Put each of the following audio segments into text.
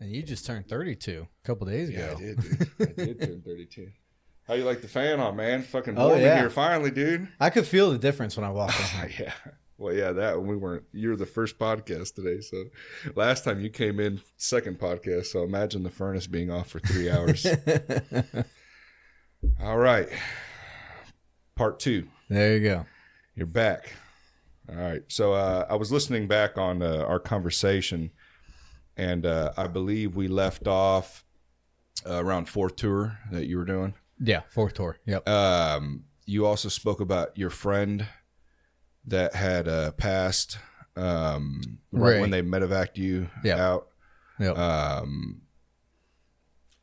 And you just turned 32 a couple days ago. I did, dude. I did turn 32. How you like the fan on, man? Fucking Oh, warm in yeah. here finally, dude. I could feel the difference when I walked in here. Yeah. Well, yeah, that we weren't. You're the first podcast today, so last time you came in, second podcast. So imagine the furnace being off for 3 hours. All right, part 2. There you go. You're back. All right. So I was listening back on our conversation, and I believe we left off around 4th tour that you were doing. Yeah, 4th tour. Yep. You also spoke about your friend that had passed right when they medevaced you out. Yep.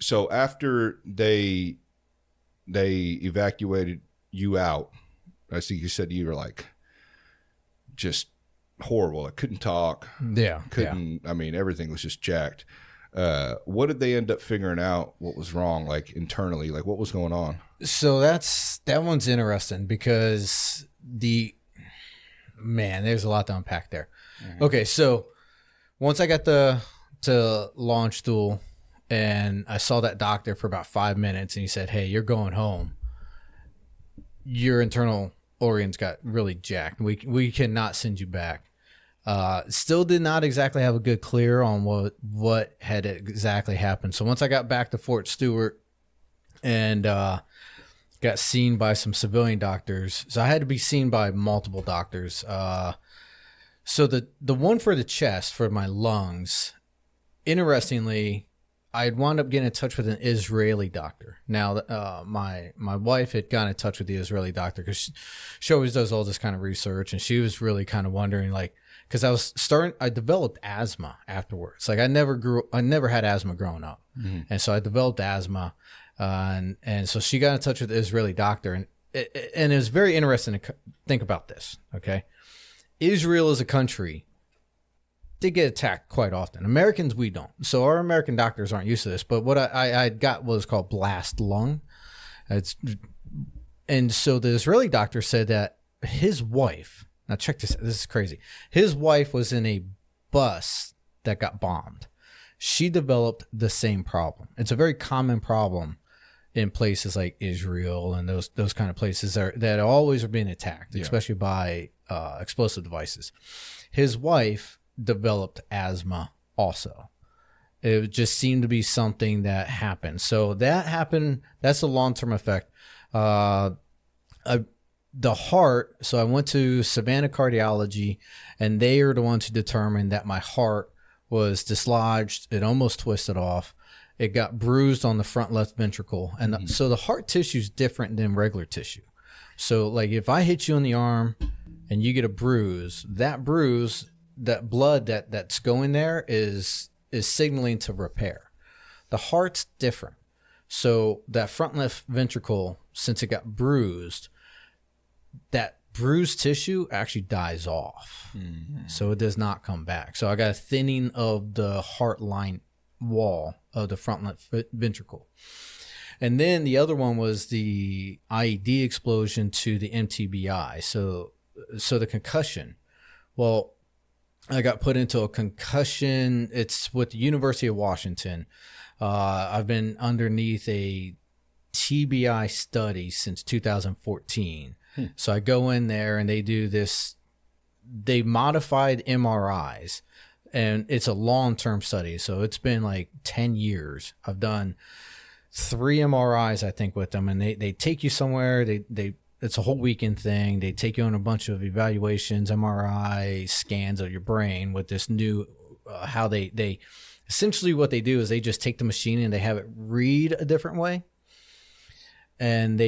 So after they evacuated you out, I see you said you were like just horrible. I couldn't talk. Yeah. I mean, everything was just jacked. What did they end up figuring out? What was wrong, like internally? Like what was going on? So that one's interesting because there's a lot to unpack there. Mm-hmm. Okay, so once I got to launch stool and I saw that doctor for about 5 minutes and he said, "Hey, you're going home. Your internal organs got really jacked. We cannot send you back." Still did not exactly have a good clear on what had exactly happened. So once I got back to Fort Stewart and got seen by some civilian doctors, so I had to be seen by multiple doctors. So the one for the chest, for my lungs, interestingly, I'd wound up getting in touch with an Israeli doctor. Now, my wife had gotten in touch with the Israeli doctor because she always does all this kind of research, and she was really kind of wondering, like, because I developed asthma afterwards. Like I never had asthma growing up, and so I developed asthma, and so she got in touch with the Israeli doctor, and it was very interesting to think about this. Okay, Israel is a country. They get attacked quite often. Americans, we don't. So our American doctors aren't used to this. But what I got was called blast lung. And so the Israeli doctor said that his wife, now check this out, this is crazy. His wife was in a bus that got bombed. She developed the same problem. It's a very common problem in places like Israel and those kind of places that always are being attacked, especially by explosive devices. His wife developed asthma also. It just seemed to be something that happened. So that happened. That's a long-term effect. The heart. So I went to Savannah Cardiology, and they are the ones who determined that my heart was dislodged. It almost twisted off. It got bruised on the front left ventricle. And so the heart tissue is different than regular tissue. So like if I hit you in the arm and you get a bruise, that blood that's going there is signaling to repair. The heart's different. So that front left ventricle, since it got bruised, that bruised tissue actually dies off. Mm-hmm. So it does not come back. So I got a thinning of the heart line wall of the front left ventricle. And then the other one was the IED explosion to the MTBI. So the concussion. Well, I got put into a concussion. It's with the University of Washington. I've been underneath a TBI study since 2014. So I go in there and they do this. They modified MRIs, and it's a long-term study. So it's been like 10 years. I've done 3 MRIs, I think, with them, and they take you somewhere. It's a whole weekend thing. They take you on a bunch of evaluations, MRI scans of your brain with this new, how they essentially what they do is they just take the machine and they have it read a different way. And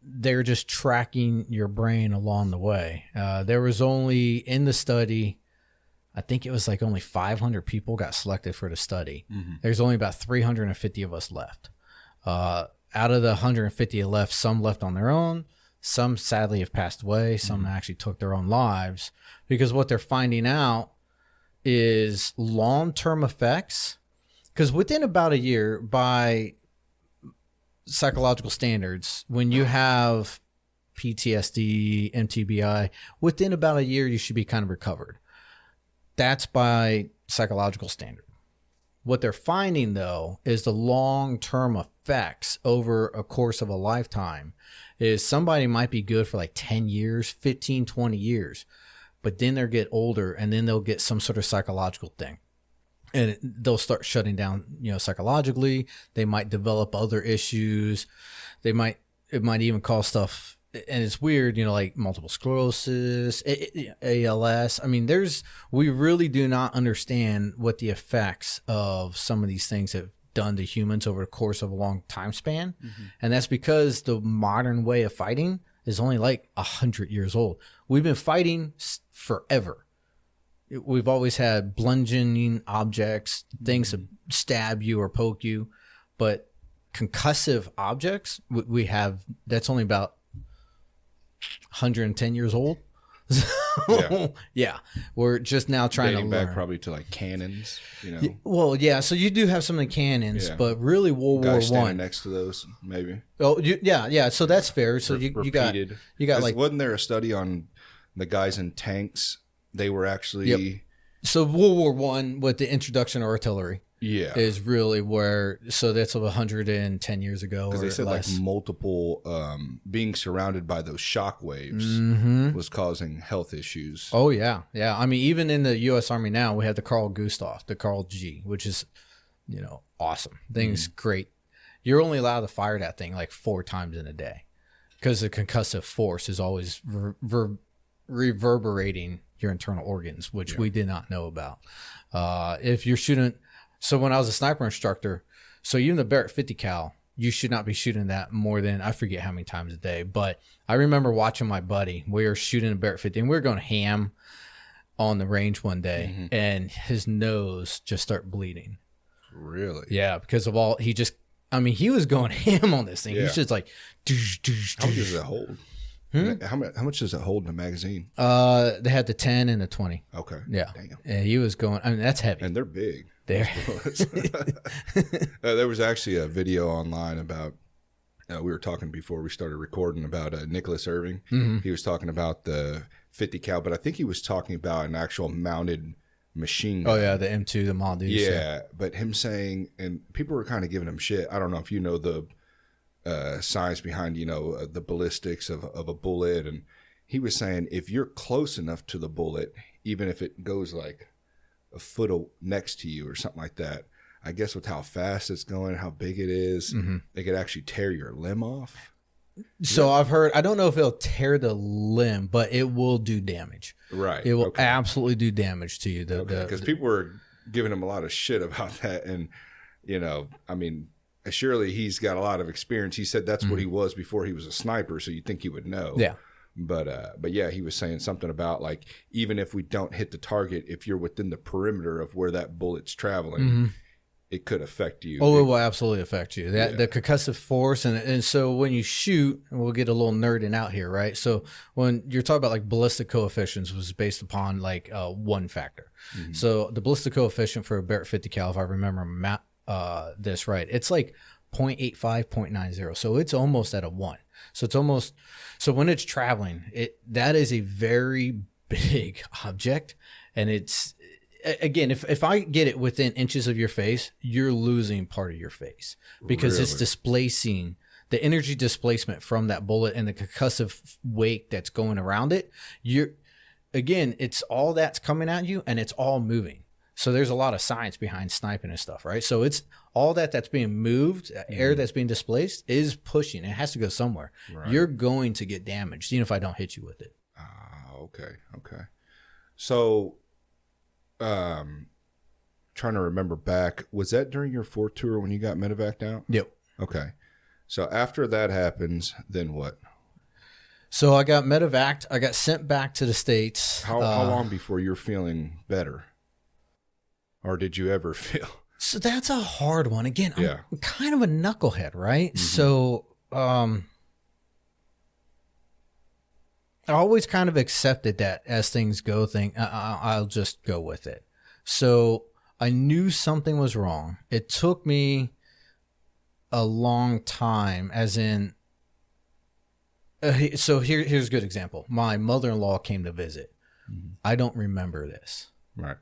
they're just tracking your brain along the way. There was only in the study, I think it was like only 500 people got selected for the study. Mm-hmm. There's only about 350 of us left. Out of the 150 left, some left on their own. Some sadly have passed away. Some actually took their own lives because what they're finding out is long-term effects. Because within about a year, by psychological standards, when you have PTSD, MTBI, within about a year, you should be kind of recovered. That's by psychological standard. What they're finding, though, is the long-term effects over a course of a lifetime is somebody might be good for like 10 years, 15, 20 years, but then they'll get older and then they'll get some sort of psychological thing. And they'll start shutting down, psychologically. They might develop other issues. It might even cause stuff. And it's weird, like multiple sclerosis, ALS. I mean, we really do not understand what the effects of some of these things have done to humans over the course of a long time span. Mm-hmm. And that's because the modern way of fighting is only like 100 years old. We've been fighting forever. We've always had bludgeoning objects, things that stab you or poke you, but concussive objects, we have, that's only about 110 years old. So, yeah, we're just now trying dating to learn. back probably to like cannons, Well, yeah, so you do have some of the cannons, but really World War One next to those, maybe. Oh, yeah. So that's fair. So you got like, wasn't there a study on the guys in tanks? They were actually So World War One with the introduction of artillery. Yeah, is really where. So that's 110 years ago. Because they said less. Like multiple being surrounded by those shock waves was causing health issues. Oh yeah. I mean, even in the U.S. Army now, we have the Carl Gustav, the Carl G, which is, awesome. Thing's great. You're only allowed to fire that thing like 4 times in a day, because the concussive force is always reverberating your internal organs, which we did not know about. If you're shooting. So when I was a sniper instructor, so even the Barrett 50 cal, you should not be shooting that more than, I forget how many times a day. But I remember watching my buddy. We were shooting a Barrett 50, and we were going ham on the range one day, and his nose just started bleeding. Really? Yeah, because of all, he was going ham on this thing. He's just like, how much does it hold? How much does it hold in a magazine? They had the 10 and the 20. Okay. Yeah. Damn. And he was going, that's heavy. And they're big. There. There was actually a video online about, we were talking before we started recording about Nicholas Irving. He was talking about the 50 cal, but I think he was talking about an actual mounted machine gun. Oh yeah, the M2, the Model D. Yeah, but him saying, and people were kind of giving him shit. I don't know if you know the science behind, the ballistics of a bullet. And he was saying, if you're close enough to the bullet, even if it goes like a foot next to you or something like that, I guess with how fast it's going, how big it is, it could actually tear your limb off. So I've heard, I don't know if it'll tear the limb, but it will do damage. Right. It will absolutely do damage to you. Because people were giving him a lot of shit about that. And, surely he's got a lot of experience. He said that's what he was before he was a sniper, so you'd think he would know. Yeah. But yeah, he was saying something about like, even if we don't hit the target, if you're within the perimeter of where that bullet's traveling, it could affect you. Oh, it will absolutely affect you. The concussive force, and so when you shoot, and we'll get a little nerding out here, right? So when you're talking about like ballistic coefficients, was based upon like one factor. So the ballistic coefficient for a Barrett 50 cal, if I remember this right, it's like 0.85, 0.90. So it's almost at a 1. So it's almost, so when it's traveling, that is a very big object. And it's, again, if I get it within inches of your face, you're losing part of your face, because it's displacing the energy displacement from that bullet and the concussive weight that's going around it. It's all that's coming at you, and it's all moving. So there's a lot of science behind sniping and stuff, right? So it's all that's being moved, air that's being displaced is pushing. It has to go somewhere. Right. You're going to get damaged, even if I don't hit you with it. Okay. So, trying to remember back, was that during your 4th tour when you got medevaced out? Yep. Okay. So after that happens, then what? So I got medevaced. I got sent back to the States. How long before you're feeling better? Or did you ever feel? So that's a hard one. Again, I'm kind of a knucklehead, right? So I always kind of accepted that as things go, I'll just go with it. So I knew something was wrong. It took me a long time, as in, so here's a good example. My mother-in-law came to visit. I don't remember this. Right.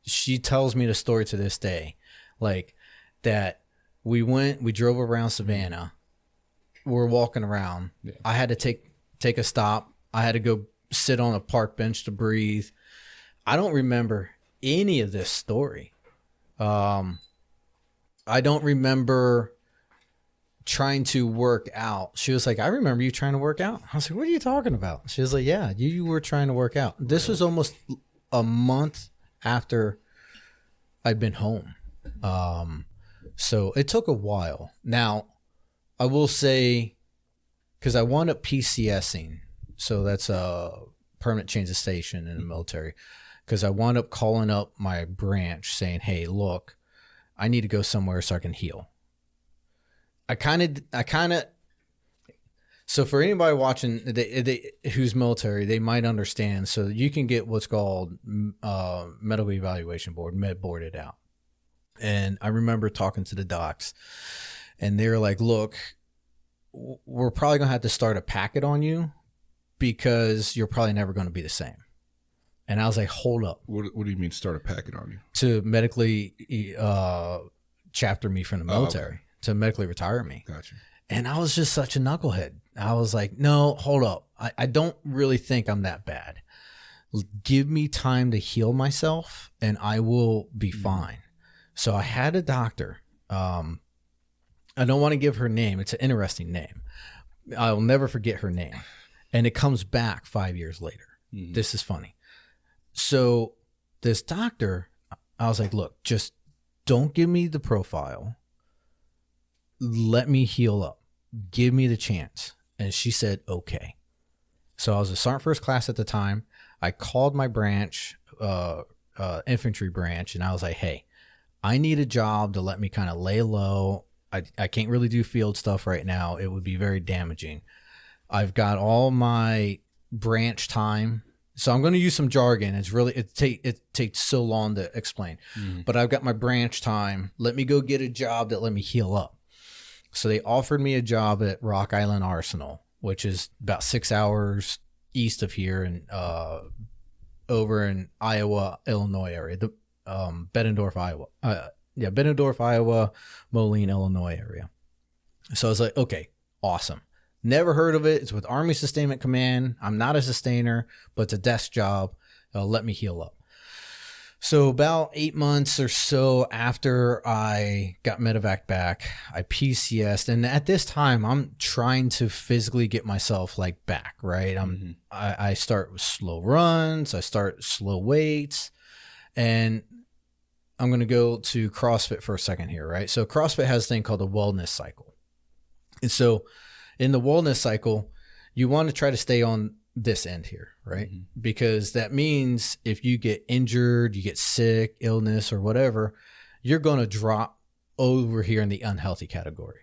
She tells me the story to this day. like that. We drove around Savannah. We're walking around. Yeah. I had to take a stop. I had to go sit on a park bench to breathe. I don't remember any of this story. I don't remember trying to work out. She was like, I remember you trying to work out. I was like, what are you talking about? She was like, yeah, you were trying to work out. This was almost a month after I'd been home. So it took a while. Now, I will say, because I wound up PCSing, so that's a permanent change of station in the military, because I wound up calling up my branch saying, hey, look, I need to go somewhere so I can heal. So for anybody watching who's military, they might understand. So you can get what's called medical evaluation board, med boarded out. And I remember talking to the docs, and they were like, look, we're probably going to have to start a packet on you because you're probably never going to be the same. And I was like, hold up. What do you mean start a packet on you? To medically chapter me from the military, okay. To medically retire me. Gotcha. And I was just such a knucklehead. I was like, no, hold up. I don't really think I'm that bad. Give me time to heal myself and I will be fine. So I had a doctor. I don't want to give her name. It's an interesting name. I'll never forget her name. And it comes back 5 years later. Mm-hmm. This is funny. So this doctor, I was like, look, just don't give me the profile. Let me heal up. Give me the chance. And she said, okay. So I was a sergeant first class at the time. I called my branch, infantry branch, and I was like, hey, I need a job to let me kind of lay low. I can't really do field stuff right now. It would be very damaging. I've got all my branch time. So I'm going to use some jargon. It's really, it takes so long to explain, but I've got my branch time. Let me go get a job that let me heal up. So they offered me a job at Rock Island Arsenal, which is about 6 hours east of here and over in Iowa, Illinois area, the Bettendorf, Iowa. Bettendorf, Iowa, Moline, Illinois area. So I was like, okay, awesome. Never heard of it. It's with Army Sustainment Command. I'm not a sustainer, but it's a desk job. Let me heal up. So about 8 months or so after I got medevac back, I PCS'd. And at this time, I'm trying to physically get myself like back, right? I start with slow runs. I start slow weights. And I'm going to go to CrossFit for a second here, right? So CrossFit has a thing called the wellness cycle. And so in the wellness cycle, you want to try to stay on this end here, right? Mm-hmm. Because that means if you get injured, you get sick, illness, or whatever, you're going to drop over here in the unhealthy category.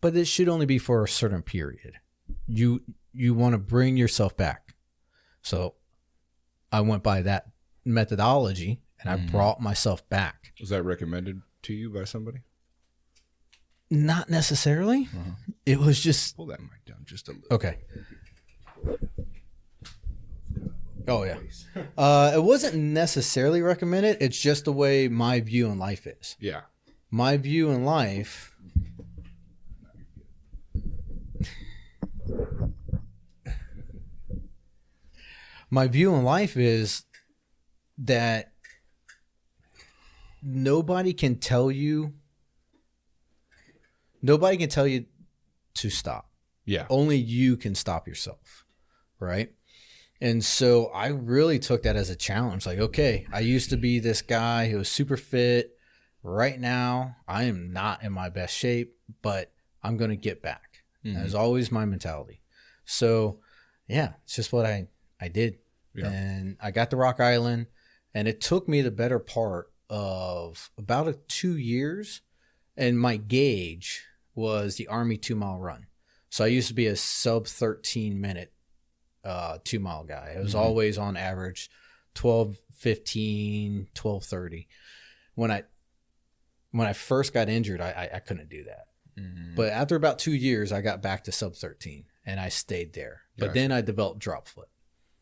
But it should only be for a certain period. You want to bring yourself back. So I went by that methodology and I brought myself back. Was that recommended to you by somebody? Not necessarily. It was just... Pull that mic down just a little. Okay. Oh, yeah. It wasn't necessarily recommended. It's just the way my view in life is. Yeah. My view in life... My view in life is that nobody can tell you to stop. Yeah. Only you can stop yourself. Right. And so I really took that as a challenge. Like, okay, I used to be this guy who was super fit. Right now, I am not in my best shape, but I'm going to get back. That was always my mentality. So yeah, it's just what I did. Yeah. And I got to Rock Island, and it took me the better part of about 2 years. And my gauge was the Army 2 mile run. So I used to be a sub 13 minute 2 mile guy. It was always on average 12:15, 12:30. When I first got injured, I couldn't do that. But after about 2 years, I got back to sub 13 and I stayed there. But then I developed drop foot.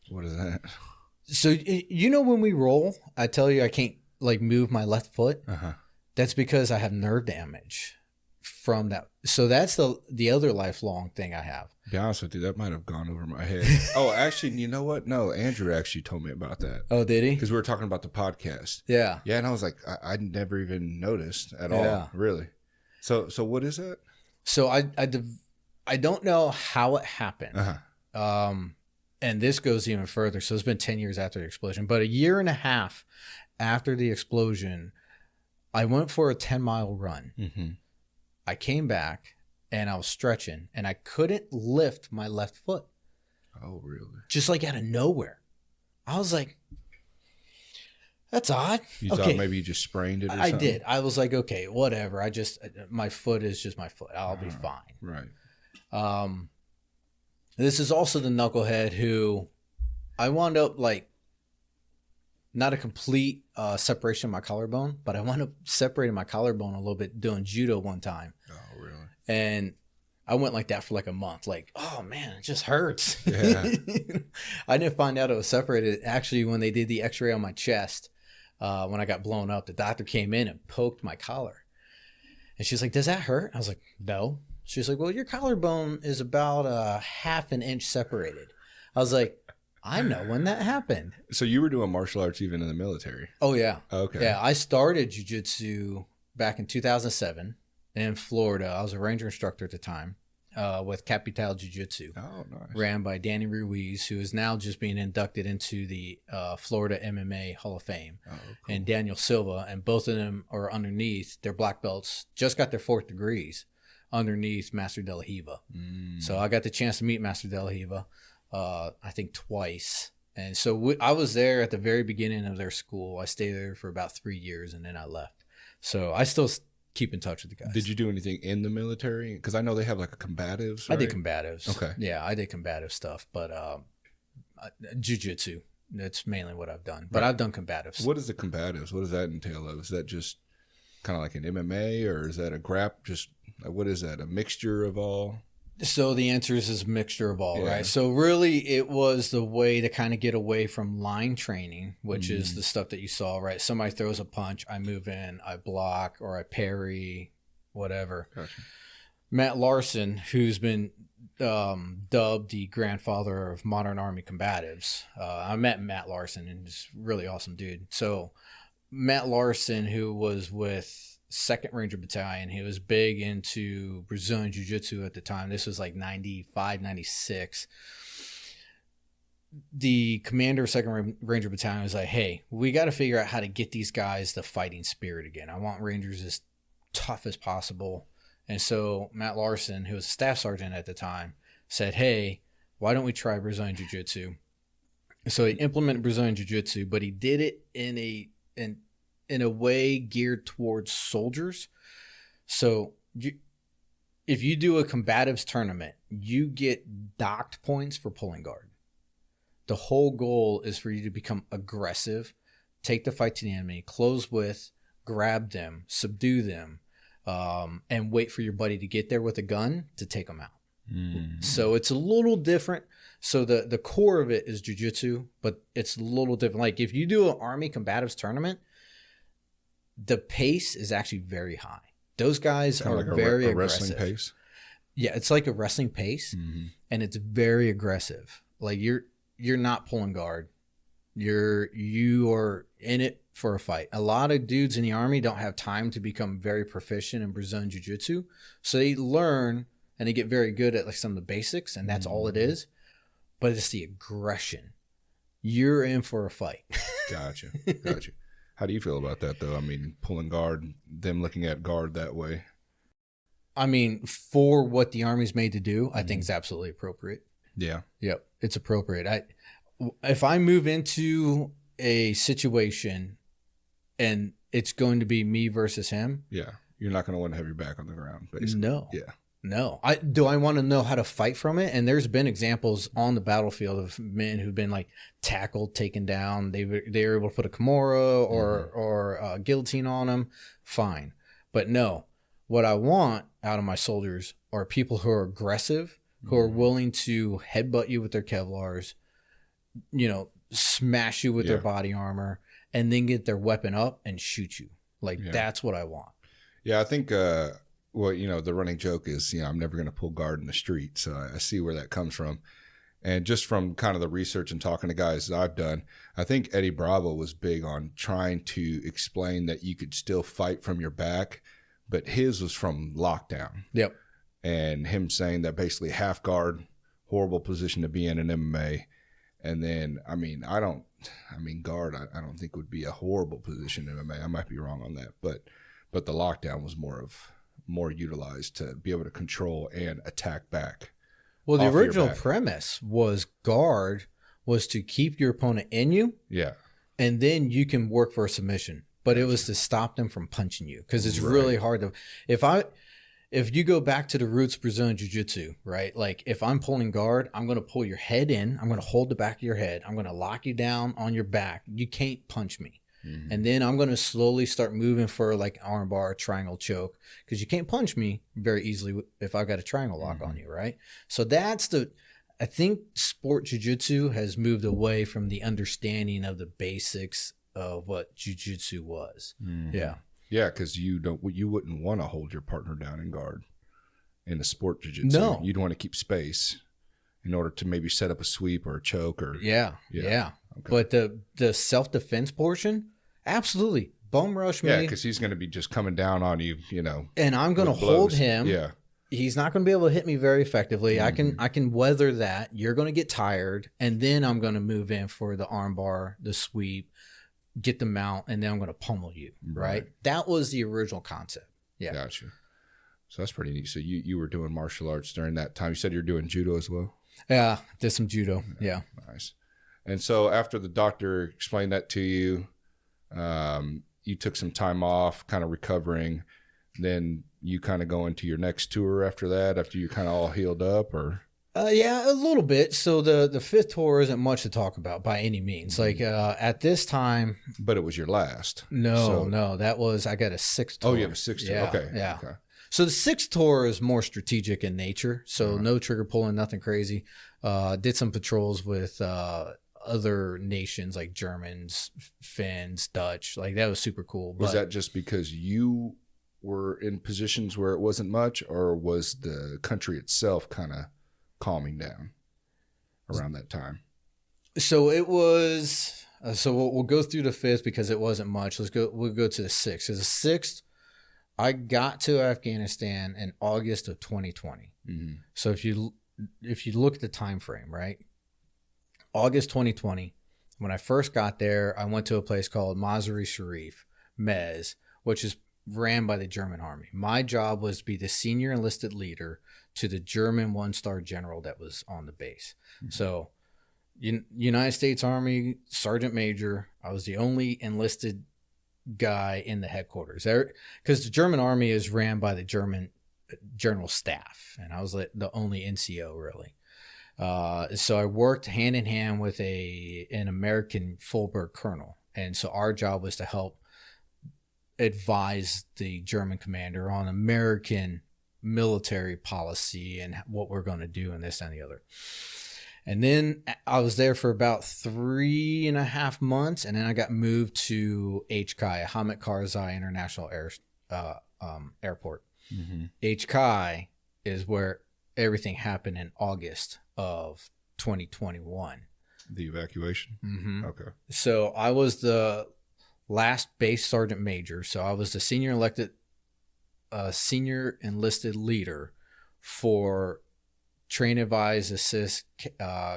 What is that? So when we roll, I tell you I can't like move my left foot. That's because I have nerve damage from that. So that's the other lifelong thing I have. To be honest with you, that might have gone over my head. Oh, actually, you know what? No, Andrew actually told me about that. Oh, did he? Because we were talking about the podcast. Yeah. Yeah, and I was like, I never even noticed at all. Yeah. Really? So what is that? So I don't know how it happened. Uh-huh. And this goes even further. So it's been 10 years after the explosion, but a year and a half after the explosion, I went for a 10-mile run. Mm-hmm. I came back and I was stretching and I couldn't lift my left foot. Oh, really? Just like out of nowhere. I was like, that's odd. You thought maybe you just sprained it or something? I did. I was like, okay, whatever. My foot is just my foot. I'll be fine. Right. This is also the knucklehead who I wound up like not a complete separation of my collarbone, but I wound up separating my collarbone a little bit doing judo one time. Oh, really? And I went like that for like a month. Like, oh man, it just hurts. Yeah. I didn't find out it was separated. Actually, when they did the x-ray on my chest, when I got blown up, the doctor came in and poked my collar. And she's like, does that hurt? I was like, no. She's like, well, your collarbone is about a half an inch separated. I was like, I know when that happened. So you were doing martial arts even in the military? Oh, yeah. Okay. Yeah, I started Jiu Jitsu back in 2007 in Florida. I was a Ranger instructor at the time with Capital Jiu Jitsu. Oh, nice. Ran by Danny Ruiz, who is now just being inducted into the Florida MMA Hall of Fame. Oh, cool. And Daniel Silva, and both of them are underneath. Their black belts just got their 4th degrees underneath Master De La Riva. So I got the chance to meet Master De La Riva, I think twice. And so I was there at the very beginning of their school. I stayed there for about 3 years and then I left. So I still keep in touch with the guys. Did you do anything in the military? Because I know they have like a combatives, right? I did combatives. Okay. Yeah, I did combative stuff, but jiu-jitsu, that's mainly what I've done. But I've done combatives. What is the combatives? What does that entail of? Is that just kind of like an MMA, or is that a just what is that? A mixture of all? So the answer is a mixture of all, right? So really it was the way to kind of get away from line training, which is the stuff that you saw, right? Somebody throws a punch, I move in, I block, or I parry, whatever. Gotcha. Matt Larson, who's been dubbed the grandfather of modern Army combatives. I met Matt Larson and he's a really awesome dude. So Matt Larson, who was with 2nd Ranger Battalion, he was big into Brazilian Jiu Jitsu at the time. This was like 95, 96. The commander of 2nd Ranger Battalion was like, hey, we got to figure out how to get these guys the fighting spirit again. I want Rangers as tough as possible. And so Matt Larson, who was a staff sergeant at the time, said, hey, why don't we try Brazilian Jiu Jitsu? So he implemented Brazilian Jiu Jitsu, but he did it in a way geared towards soldiers. So if you do a combatives tournament, you get docked points for pulling guard. The whole goal is for you to become aggressive, take the fight to the enemy, close with, grab them, subdue them, and wait for your buddy to get there with a gun to take them out. So it's a little different. So the core of it is jiu-jitsu, but it's a little different. Like if you do an Army combatives tournament, the pace is actually very high. Those guys are like very aggressive. Wrestling pace? Yeah, it's like a wrestling pace, and it's very aggressive. Like you're not pulling guard. You are in it for a fight. A lot of dudes in the Army don't have time to become very proficient in Brazilian Jiu-Jitsu, so they learn and they get very good at like some of the basics, and that's all it is. But it's the aggression. You're in for a fight. Gotcha. How do you feel about that, though? I mean, pulling guard, them looking at guard that way. I mean, for what the Army's made to do, I think it's absolutely appropriate. Yeah. Yep, it's appropriate. If I move into a situation and it's going to be me versus him. Yeah, you're not going to want to have your back on the ground, basically. No. Yeah. No. Do I want to know how to fight from it? And there's been examples on the battlefield of men who've been like tackled, taken down. They were able to put a Kimura or a guillotine on them. Fine. But no, what I want out of my soldiers are people who are aggressive, who are willing to headbutt you with their Kevlars, smash you with their body armor, and then get their weapon up and shoot you. Like, that's what I want. Yeah, I think, well, the running joke is, I'm never going to pull guard in the street. So I see where that comes from. And just from kind of the research and talking to guys that I've done, I think Eddie Bravo was big on trying to explain that you could still fight from your back, but his was from lockdown. Yep. And him saying that basically half guard, horrible position to be in MMA. And then, guard, I don't think would be a horrible position in MMA. I might be wrong on that, but the lockdown was more utilized to be able to control and attack back. Well, the original premise was guard was to keep your opponent in you. Yeah. And then you can work for a submission. But it was to stop them from punching you, because it's really hard to if you go back to the roots of Brazilian Jiu-Jitsu, right? Like, if I'm pulling guard, I'm going to pull your head in. I'm going to hold the back of your head. I'm going to lock you down on your back. You can't punch me. Mm-hmm. And then I'm going to slowly start moving for like arm bar, triangle choke, because you can't punch me very easily if I've got a triangle lock on you, right? So I think sport jiu-jitsu has moved away from the understanding of the basics of what jiu-jitsu was. Mm-hmm. Yeah. Yeah, because you wouldn't want to hold your partner down in guard in a sport jiu-jitsu. No. You'd want to keep space in order to maybe set up a sweep or a choke or yeah. Okay. But the self-defense portion, absolutely. Bum rush me. Yeah, because he's going to be just coming down on you, And I'm going to hold him. Yeah. He's not going to be able to hit me very effectively. Mm-hmm. I can weather that. You're going to get tired, and then I'm going to move in for the arm bar, the sweep, get the mount, and then I'm going to pummel you, right? That was the original concept. Yeah. Gotcha. So that's pretty neat. So you were doing martial arts during that time. You said you're doing judo as well? Yeah, did some judo. Yeah. Nice. And so after the doctor explained that to you, you took some time off, kind of recovering. Then you kind of go into your next tour after that, after you're kind of all healed up, or? Yeah, a little bit. So the fifth tour isn't much to talk about by any means. Like at this time. But it was your last. No, I got a sixth tour. Oh, you have a sixth tour. Yeah, okay. Yeah. Okay. So the sixth tour is more strategic in nature. So no trigger pulling, nothing crazy. Did some patrols with other nations like Germans, Finns, Dutch. Like, that was super cool. Was that just because you were in positions where it wasn't much, or was the country itself kind of calming down around that time? So it was. So we'll go through the fifth because it wasn't much. We'll go to the sixth. So the sixth, I got to Afghanistan in August of 2020. Mm-hmm. So if you look at the time frame, right? August 2020, when I first got there, I went to a place called Mazar-e Sharif, Mez, which is ran by the German army. My job was to be the senior enlisted leader to the German one-star general that was on the base. Mm-hmm. So United States Army, Sergeant Major, I was the only enlisted guy in the headquarters there, because the German army is ran by the German general staff, and I was the only NCO really. So I worked hand in hand with an American Fulbright colonel, and so our job was to help advise the German commander on American military policy and what we're going to do and this and the other. And then I was there for about 3.5 months, and then I got moved to HKI, Hamid Karzai International Airport. Mm-hmm. HKI is where everything happened in August of 2021. The evacuation? Mm-hmm. Okay. So I was the last base sergeant major. So I was the senior enlisted leader for Train, Advise, Assist,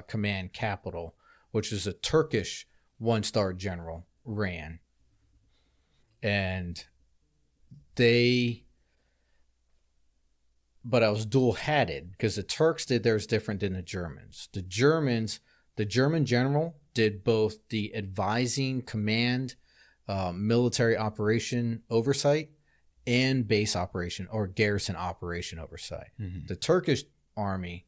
Command Capital, which is a Turkish one-star general ran. And but I was dual-hatted because the Turks did theirs different than the Germans. The German general did both the advising command, military operation oversight, and base operation or garrison operation oversight. Mm-hmm. The Turkish army,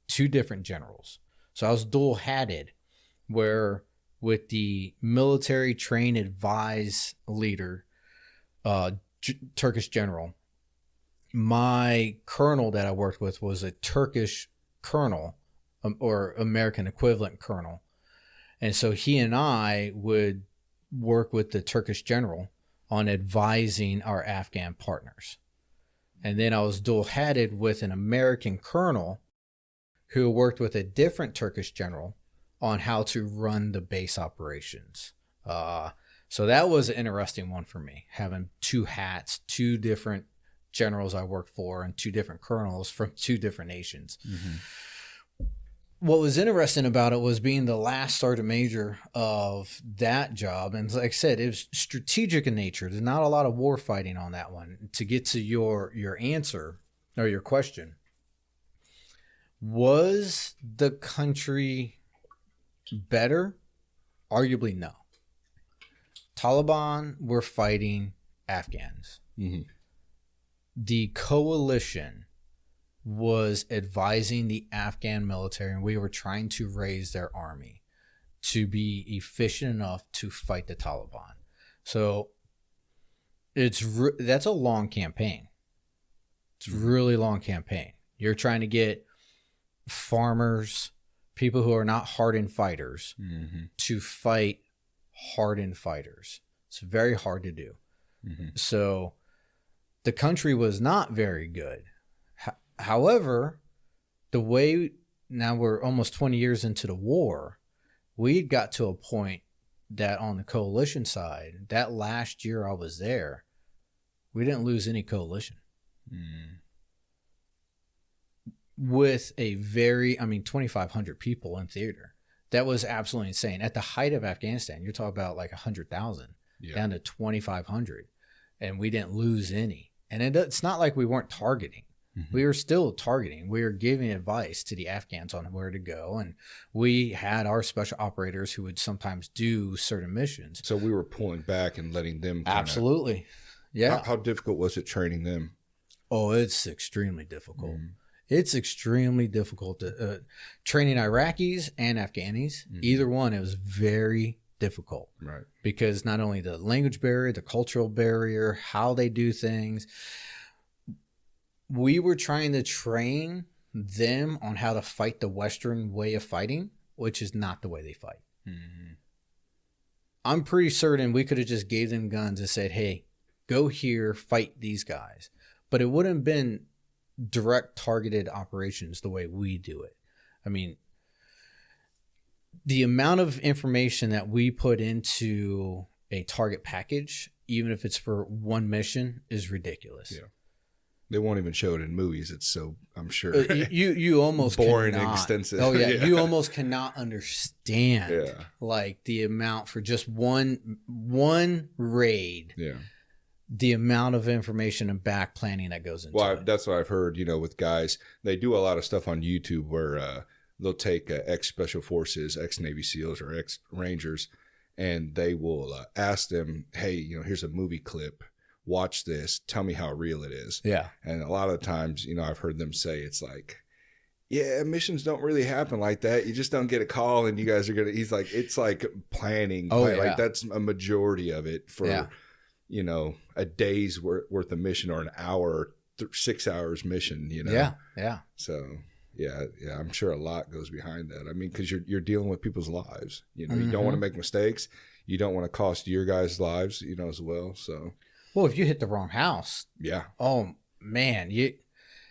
2 different generals. So I was dual-hatted, where with the military train advise leader, Turkish general, my colonel that I worked with was a Turkish colonel or American equivalent colonel. And so he and I would work with the Turkish general on advising our Afghan partners. And then I was dual-hatted with an American colonel who worked with a different Turkish general on how to run the base operations. So that was an interesting one for me, having two hats, two different generals I worked for, and two different colonels from two different nations. Mm-hmm. What was interesting about it was being the last sergeant major of that job. And like I said, it was strategic in nature. There's not a lot of war fighting on that one. To get to your answer or your question, was the country better? Arguably, no. Taliban were fighting Afghans. Mm-hmm. The coalition was advising the Afghan military, and we were trying to raise their army to be efficient enough to fight the Taliban. So that's a long campaign. It's a really long campaign. You're trying to get farmers, people who are not hardened fighters, mm-hmm. to fight hardened fighters. It's very hard to do. Mm-hmm. So the country was not very good. However, the way now we're almost 20 years into the war, we got to a point that on the coalition side, that last year I was there, we didn't lose any coalition. Mm. With a 2,500 people in theater. That was absolutely insane. At the height of Afghanistan, you're talking about like 100,000 down to 2,500, and we didn't lose any. And it's not like we weren't targeting. Mm-hmm. We were still targeting. We were giving advice to the Afghans on where to go, and we had our special operators who would sometimes do certain missions. So we were pulling back and letting them. Absolutely, yeah. How difficult was it training them? Oh, it's extremely difficult. Mm-hmm. It's extremely difficult to training Iraqis and Afghanis. Mm-hmm. Either one, it was very difficult. Right. Because not only the language barrier, the cultural barrier, how they do things. We were trying to train them on how to fight the Western way of fighting, which is not the way they fight. Mm-hmm. I'm pretty certain we could have just gave them guns and said, hey, go here, fight these guys. But it wouldn't have been direct targeted operations the way we do it. I mean, the amount of information that we put into a target package, even if it's for one mission, is ridiculous. Yeah. They won't even show it in movies. It's so, I'm sure, you almost boring cannot, and extensive. Oh yeah, you almost cannot understand like the amount for just one raid. Yeah. The amount of information and back planning that goes into it. That's what I've heard, with guys. They do a lot of stuff on YouTube where they'll take ex-Special Forces, ex-Navy SEALs, or ex-Rangers, and they will ask them, hey, here's a movie clip. Watch this. Tell me how real it is. Yeah. And a lot of times, I've heard them say it's like, yeah, missions don't really happen like that. You just don't get a call and you guys are going to, he's like, it's like planning. Oh, yeah. Like that's a majority of it for, a day's worth of mission or an hour, 6 hours mission, Yeah. Yeah. So yeah, I'm sure a lot goes behind that. I mean, because you're dealing with people's lives. Mm-hmm. You don't want to make mistakes. You don't want to cost your guys' lives, as well. So. Well, if you hit the wrong house. Yeah. Oh, man.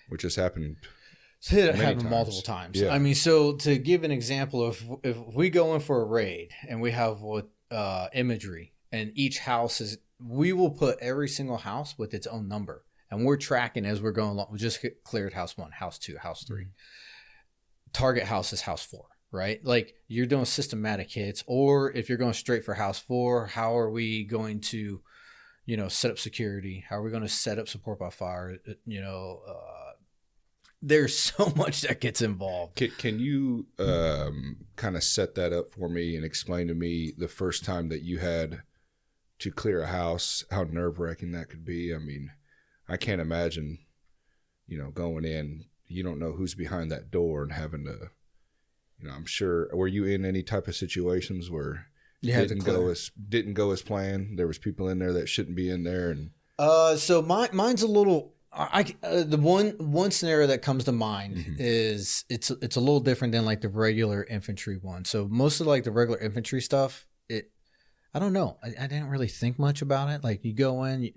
Which has happened. It happened multiple times. Yeah. I mean, so to give an example, if we go in for a raid and we have imagery and each house we will put every single house with its own number. And we're tracking as we're going along. We just cleared house 1, house 2, house 3. Mm-hmm. Target house is house 4, right? Like you're doing systematic hits. Or if you're going straight for house 4, how are we going to set up security? How are we going to set up support by fire? There's so much that gets involved. Can you kind of set that up for me and explain to me the first time that you had to clear a house, how nerve-wracking that could be? I mean, I can't imagine, going in, you don't know who's behind that door and having to, I'm sure, were you in any type of situations where didn't go as planned? There was people in there that shouldn't be in there, and so mine's a little. The one scenario that comes to mind mm-hmm. is it's a little different than like the regular infantry one. So most of like the regular infantry stuff, I don't know. I didn't really think much about it. Like, you go in,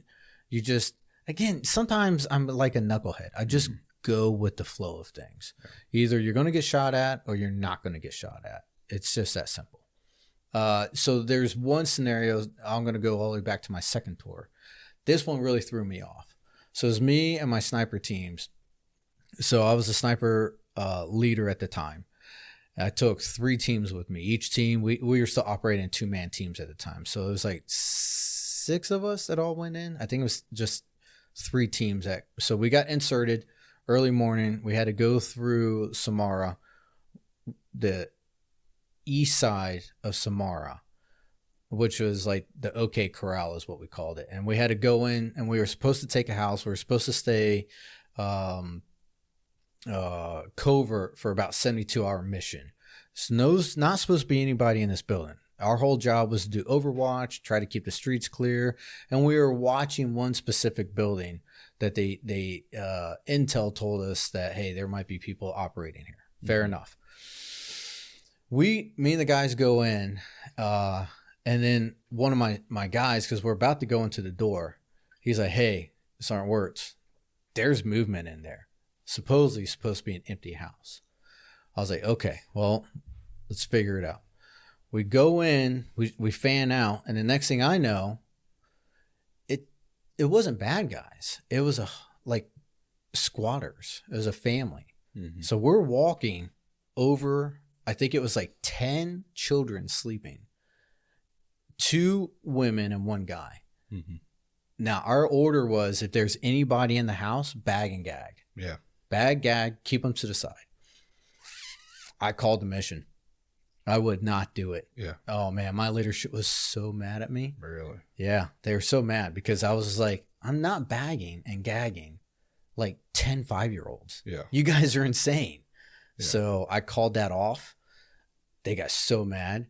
you just, again, sometimes I'm like a knucklehead. I just go with the flow of things. Either you're going to get shot at or you're not going to get shot at. It's just that simple. So there's one scenario. I'm going to go all the way back to my second tour. This one really threw me off. So it was me and my sniper teams. So I was a sniper leader at the time. I took 3 teams with me. Each team, we were still operating in 2-man teams at the time. So it was like 6 of us that all went in. I think it was just 3 teams. So we got inserted early morning. We had to go through Samara, the east side of Samara, which was like the OK Corral is what we called it. And we had to go in, and we were supposed to take a house. We were supposed to stay covert for about 72-hour mission. So not supposed to be anybody in this building. Our whole job was to do overwatch, try to keep the streets clear, and we were watching one specific building that they intel told us that, hey, there might be people operating here. Fair enough. Me and the guys go in, and then one of my guys, because we're about to go into the door, he's like, hey, Sergeant Wertz, there's movement in there. Supposedly supposed to be an empty house. I was like, okay, well, let's figure it out. We go in, we fan out, and the next thing I know, it wasn't bad guys. It was like squatters. It was a family. Mm-hmm. So we're walking over, I think it was like 10 children sleeping, 2 women and 1 guy. Mm-hmm. Now, our order was, if there's anybody in the house, bag and gag. Yeah. Bag, gag, keep them to the side. I called the mission. I would not do it. Yeah. Oh, man, my leadership was so mad at me. Really? Yeah, they were so mad because I was just like, I'm not bagging and gagging like 10 5-year-olds. Yeah. You guys are insane. Yeah. So I called that off. They got so mad.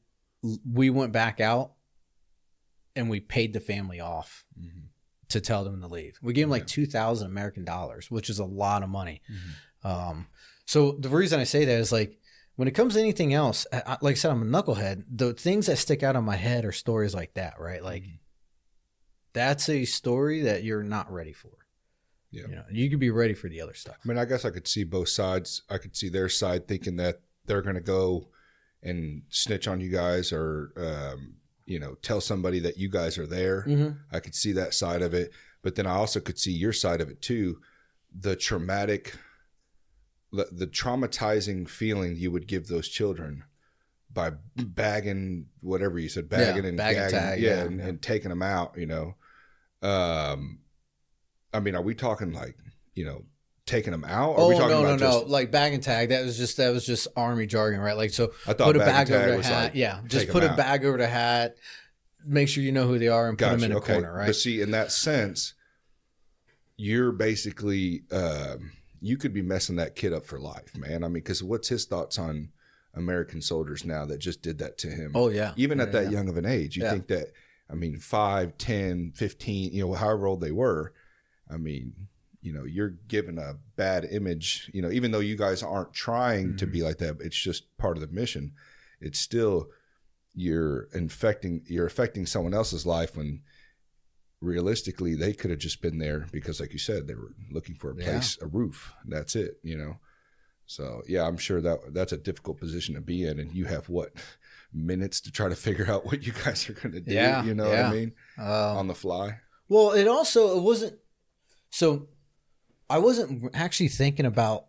We went back out and we paid the family off. Mm-hmm. To tell them to leave. We gave them like 2,000 American dollars, which is a lot of money. Mm-hmm. So the reason I say that is, like, when it comes to anything else, like I said, I'm a knucklehead. The things that stick out of my head are stories like that, right? Like, that's a story that you're not ready for. Yeah. You know, you could be ready for the other stuff. I mean, I guess I could see both sides. I could see their side thinking that they're going to go and snitch on you guys, or, tell somebody that you guys are there. Mm-hmm. I could see that side of it. But then I also could see your side of it too. The traumatizing feeling you would give those children by bagging, whatever you said, and gagging. Tag, and taking them out, I mean, are we talking like, taking them out? Or are we talking about no. Like bag and tag. That was just Army jargon, right? Like, so I thought put a bag over the hat. Like, yeah. Just put a bag over the hat. Make sure you know who they are and put them in a corner, right? But see, in that sense, you're basically, you could be messing that kid up for life, man. I mean, because what's his thoughts on American soldiers now that just did that to him? Oh, yeah. Even at that young of an age, you think that, 5, 10, 15, however old they were, you're given a bad image, even though you guys aren't trying to be like that, it's just part of the mission. It's still, you're affecting someone else's life when realistically they could have just been there because, like you said, they were looking for a place, a roof. That's it, So yeah, I'm sure that's a difficult position to be in, and you have minutes to try to figure out what you guys are going to do. You know what I mean? On the fly. Well, it wasn't. So I wasn't actually thinking about.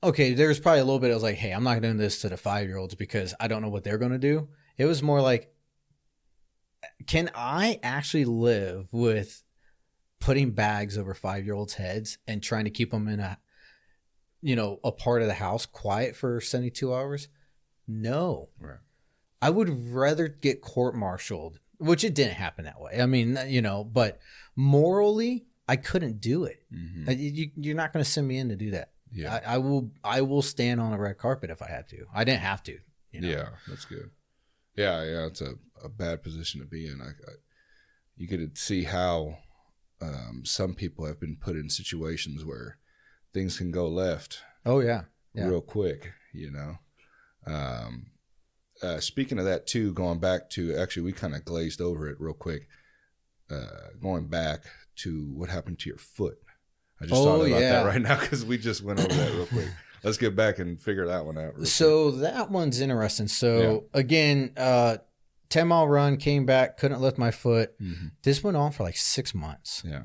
Okay, there's probably a little bit. I was like, hey, I'm not doing this to the 5-year-olds because I don't know what they're going to do. It was more like, can I actually live with putting bags over 5-year-olds' heads and trying to keep them in a part of the house quiet for 72 hours? No. Right. I would rather get court-martialed, which it didn't happen that way. I mean, but morally, I couldn't do it. Mm-hmm. You're not going to send me in to do that. Yeah. I will stand on a red carpet if I had to. I didn't have to. Yeah, that's good. Yeah, it's a bad position to be in. You could see how some people have been put in situations where things can go left. Oh yeah. Real quick. speaking of that too, going back to, actually, we kind of glazed over it real quick. Going back to what happened to your foot. I just thought about that right now because we just went over that real quick. Let's get back and figure that one out. So that one's interesting. So again, 10-mile run, came back, couldn't lift my foot. Mm-hmm. This went on for like 6 months. Yeah.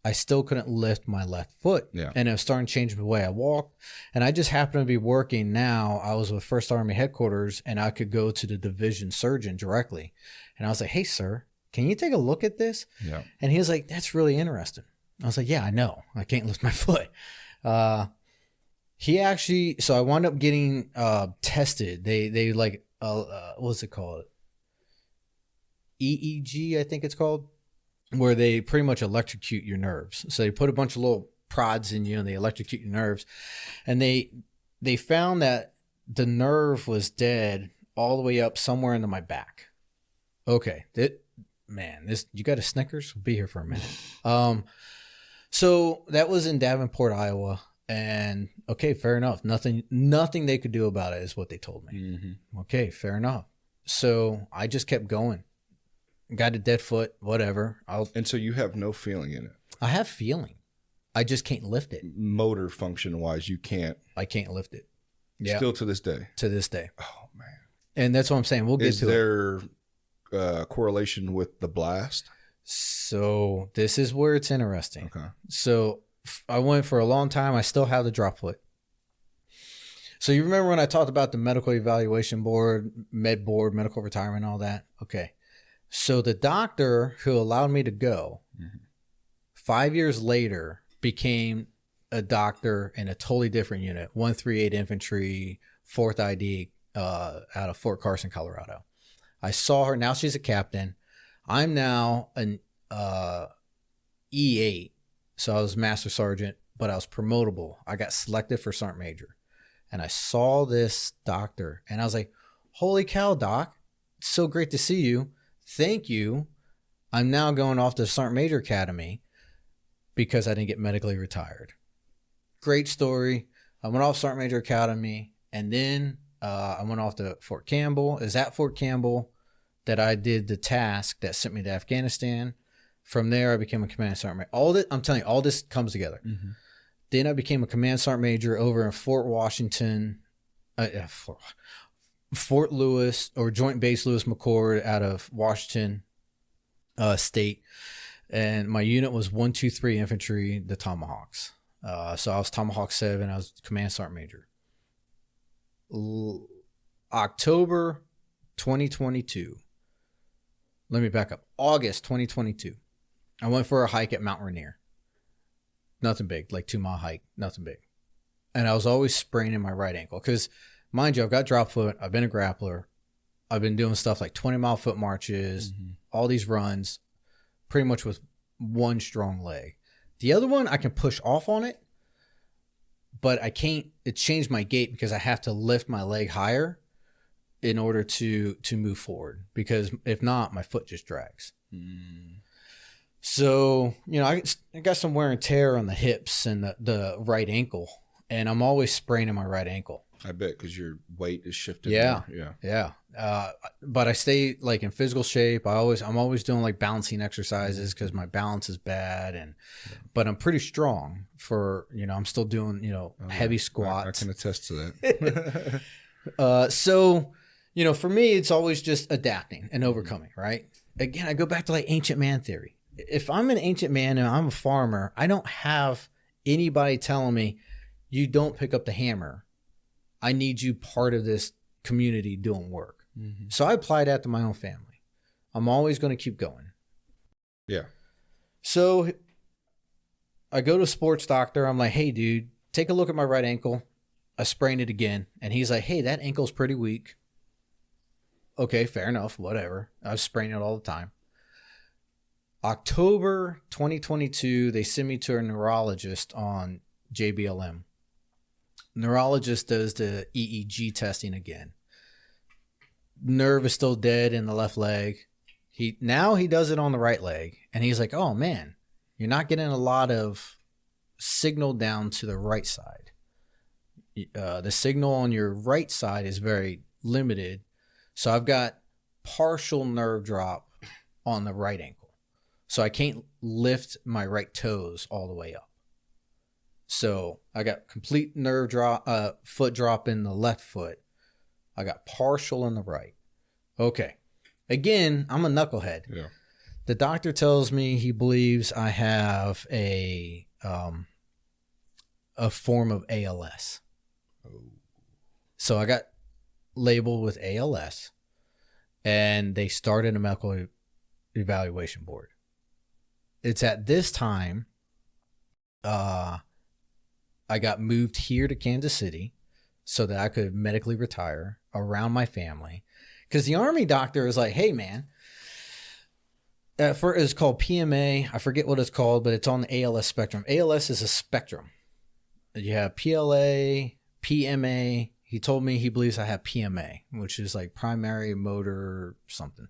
I still couldn't lift my left foot. Yeah. And it was starting to change the way I walked. And I just happened to be working now. I was with 1st Army headquarters, and I could go to the division surgeon directly. And I was like, hey, sir, can you take a look at this? Yeah. And he was like, that's really interesting. I was like, yeah, I know. I can't lift my foot. He actually, so I wound up getting tested. They like, what's it called? EEG, I think it's called, where they pretty much electrocute your nerves. So they put a bunch of little prods in you and they electrocute your nerves. And they found that the nerve was dead all the way up somewhere into my back. Okay. You got a Snickers? We'll be here for a minute. So that was in Davenport, Iowa. And okay, fair enough. Nothing they could do about it is what they told me. Mm-hmm. Okay, fair enough. So I just kept going. Got a dead foot, whatever. And so you have no feeling in it? I have feeling. I just can't lift it. Motor function wise, you can't. I can't lift it. Yeah. Still to this day? To this day. Oh, man. And that's what I'm saying. We'll get to it. Is there correlation with the blast? So this is where it's interesting. Okay. So I went for a long time. I still have the drop foot. So you remember when I talked about the medical evaluation board, medical retirement, all that? Okay. So the doctor who allowed me to go 5 years later became a doctor in a totally different unit, 138 Infantry, 4th ID out of Fort Carson, Colorado. I saw her. Now she's a captain. I'm now an E8. So I was Master Sergeant, but I was promotable. I got selected for Sergeant Major. And I saw this doctor, and I was like, holy cow, doc. It's so great to see you. Thank you. I'm now going off to Sergeant Major Academy because I didn't get medically retired. Great story. I went off Sergeant Major Academy, and then I went off to Fort Campbell. It was at Fort Campbell that I did the task that sent me to Afghanistan. From there, I became a Command Sergeant Major. I'm telling you, all this comes together. Mm-hmm. Then I became a Command Sergeant Major over in Fort Washington, Fort Lewis, or Joint Base Lewis McChord out of Washington State. And my unit was 123 Infantry, the Tomahawks. So I was Tomahawk 7. I was Command Sergeant Major. October 2022. Let me back up. August 2022. I went for a hike at Mount Rainier. Nothing big, like 2-mile hike, nothing big. And I was always spraining my right ankle because, mind you, I've got drop foot. I've been a grappler. I've been doing stuff like 20-mile foot marches, all these runs, pretty much with one strong leg. The other one, I can push off on it, but I can't. It changed my gait because I have to lift my leg higher in order to move forward, because if not, my foot just drags. So, I got some wear and tear on the hips and the right ankle, and I'm always spraining my right ankle. I bet because your weight is shifting. Yeah. But I stay like in physical shape. I'm always doing like balancing exercises because my balance is bad, but I'm pretty strong for, I'm still doing, heavy squats. I can attest to that. So, for me, it's always just adapting and overcoming, right? Again, I go back to like ancient man theory. If I'm an ancient man and I'm a farmer, I don't have anybody telling me, you don't pick up the hammer. I need you part of this community doing work. Mm-hmm. So I apply that to my own family. I'm always going to keep going. Yeah. So I go to a sports doctor. I'm like, hey, dude, take a look at my right ankle. I sprained it again. And he's like, hey, that ankle's pretty weak. Okay, fair enough. Whatever. I was spraining it all the time. October 2022, they send me to a neurologist on JBLM. Neurologist does the EEG testing again. Nerve is still dead in the left leg. He does it on the right leg. And he's like, oh man, you're not getting a lot of signal down to the right side. The signal on your right side is very limited. So I've got partial nerve drop on the right ankle. So I can't lift my right toes all the way up. So I got complete nerve drop, foot drop in the left foot. I got partial in the right. Okay. Again, I'm a knucklehead. Yeah. The doctor tells me he believes I have a form of ALS. Oh. So I got labeled with ALS, and they started a medical evaluation board. It's at this time, I got moved here to Kansas City so that I could medically retire around my family. Because the Army doctor is like, hey, man, it's called PMA. I forget what it's called, but it's on the ALS spectrum. ALS is a spectrum. You have PLA, PMA. He told me he believes I have PMA, which is like primary motor something.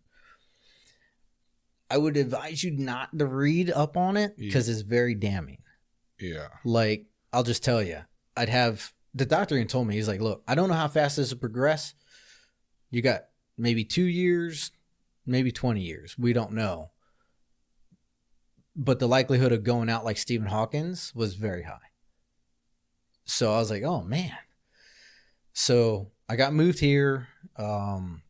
I would advise you not to read up on it because it's very damning. Yeah. Like, I'll just tell you, the doctor even told me, he's like, look, I don't know how fast this will progress. You got maybe 2 years, maybe 20 years. We don't know. But the likelihood of going out like Stephen Hawkins was very high. So I was like, oh, man. So I got moved here in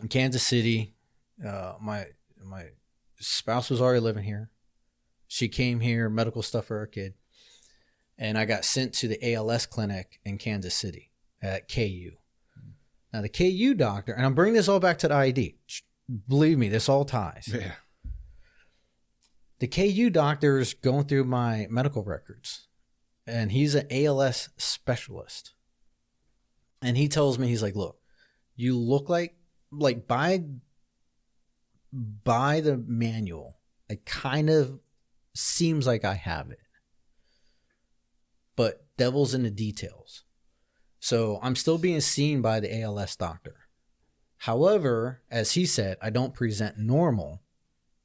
Kansas City. My spouse was already living here. She came here, medical stuff for her kid. And I got sent to the ALS clinic in Kansas City at KU. Now, the KU doctor, and I'm bringing this all back to the IED. Believe me, this all ties. Yeah. The KU doctor's going through my medical records, and he's an ALS specialist. And he tells me, he's like, look, you look like by the manual, it kind of seems like I have it. But devil's in the details. So I'm still being seen by the ALS doctor. However, as he said, I don't present normal,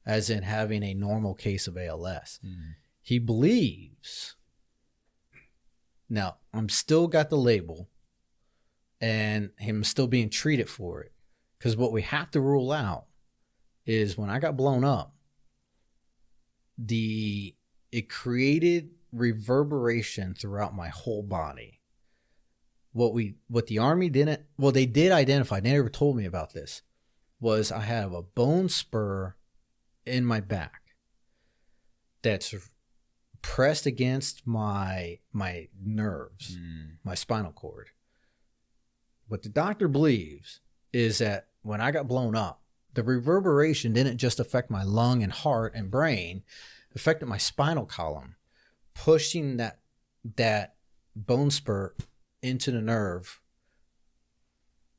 as in having a normal case of ALS. Mm. He believes. Now, I'm still got the label, and I'm still being treated for it. Because what we have to rule out is when I got blown up, it created reverberation throughout my whole body. What the Army didn't, well, they did identify, they never told me about this, was I have a bone spur in my back that's pressed against my nerves, my spinal cord. What the doctor believes is that when I got blown up, the reverberation didn't just affect my lung and heart and brain, it affected my spinal column, pushing that bone spur into the nerve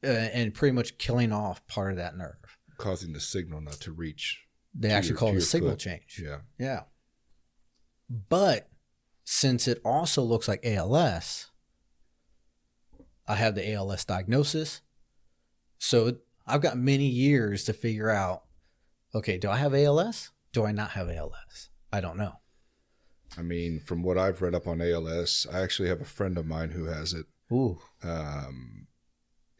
and pretty much killing off part of that nerve. Causing the signal not to reach. They actually call it a signal change. Yeah. Yeah. But since it also looks like ALS, I have the ALS diagnosis. So I've got many years to figure out, okay, do I have ALS? Do I not have ALS? I don't know. I mean, from what I've read up on ALS, I actually have a friend of mine who has it. Ooh.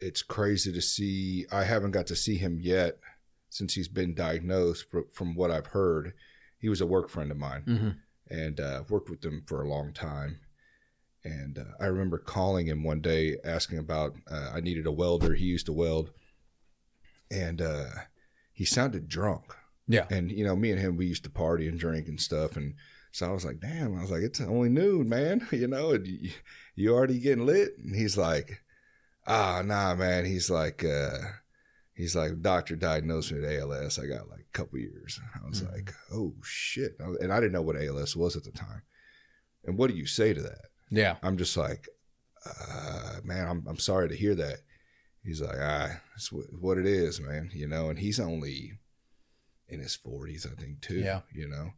It's crazy to see. I haven't got to see him yet since he's been diagnosed. But from what I've heard, he was a work friend of mine, and I've worked with him for a long time. And I remember calling him one day asking about, I needed a welder. He used to weld. And he sounded drunk. Yeah. And, you know, me and him, we used to party and drink and stuff. And so I was like, damn, I was like, it's only noon, man. You know, you already getting lit? And he's like, nah, man. He's like, doctor diagnosed me with ALS. I got like a couple years. I was like, oh, shit. And I didn't know what ALS was at the time. And what do you say to that? Yeah. I'm just like, man, I'm sorry to hear that. He's like, it's what it is, man. You know, and he's only in his 40s, I think, too. Yeah. You know,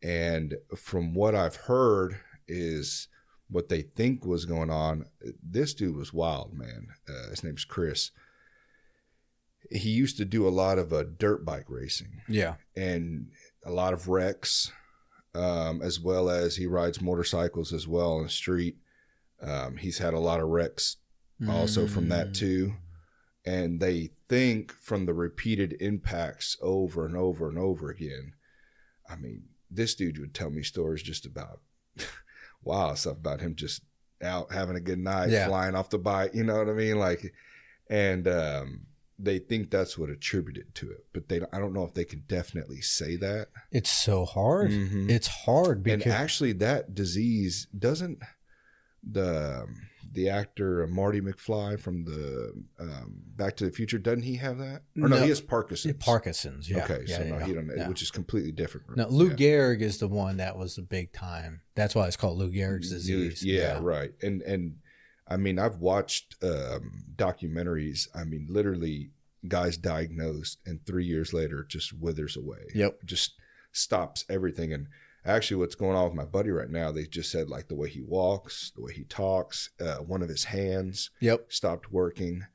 and from what I've heard is what they think was going on. This dude was wild, man. His name's Chris. He used to do a lot of dirt bike racing. Yeah. And a lot of wrecks, as well as he rides motorcycles as well on the street. He's had a lot of wrecks also from that too. And they think from the repeated impacts over and over and over again. I mean, this dude would tell me stories just about wild stuff about him just out having a good night, flying off the bike, you know what I mean? Like, and they think that's what attributed to it, but I don't know if they can definitely say that. It's so hard. Mm-hmm. It's hard because, and actually that disease doesn't, the actor Marty McFly from the Back to the Future, doesn't he have that? Or no, he has Parkinson's. Parkinson's, yeah. Okay, so no, he don't, which is completely different. No, Lou Gehrig is the one that was the big time. That's why it's called Lou Gehrig's disease. Yeah, right. And I mean, I've watched documentaries. I mean, literally, guys diagnosed, and 3 years later, it just withers away. Yep, just stops everything. And actually, what's going on with my buddy right now, they just said like the way he walks, the way he talks, one of his hands stopped working,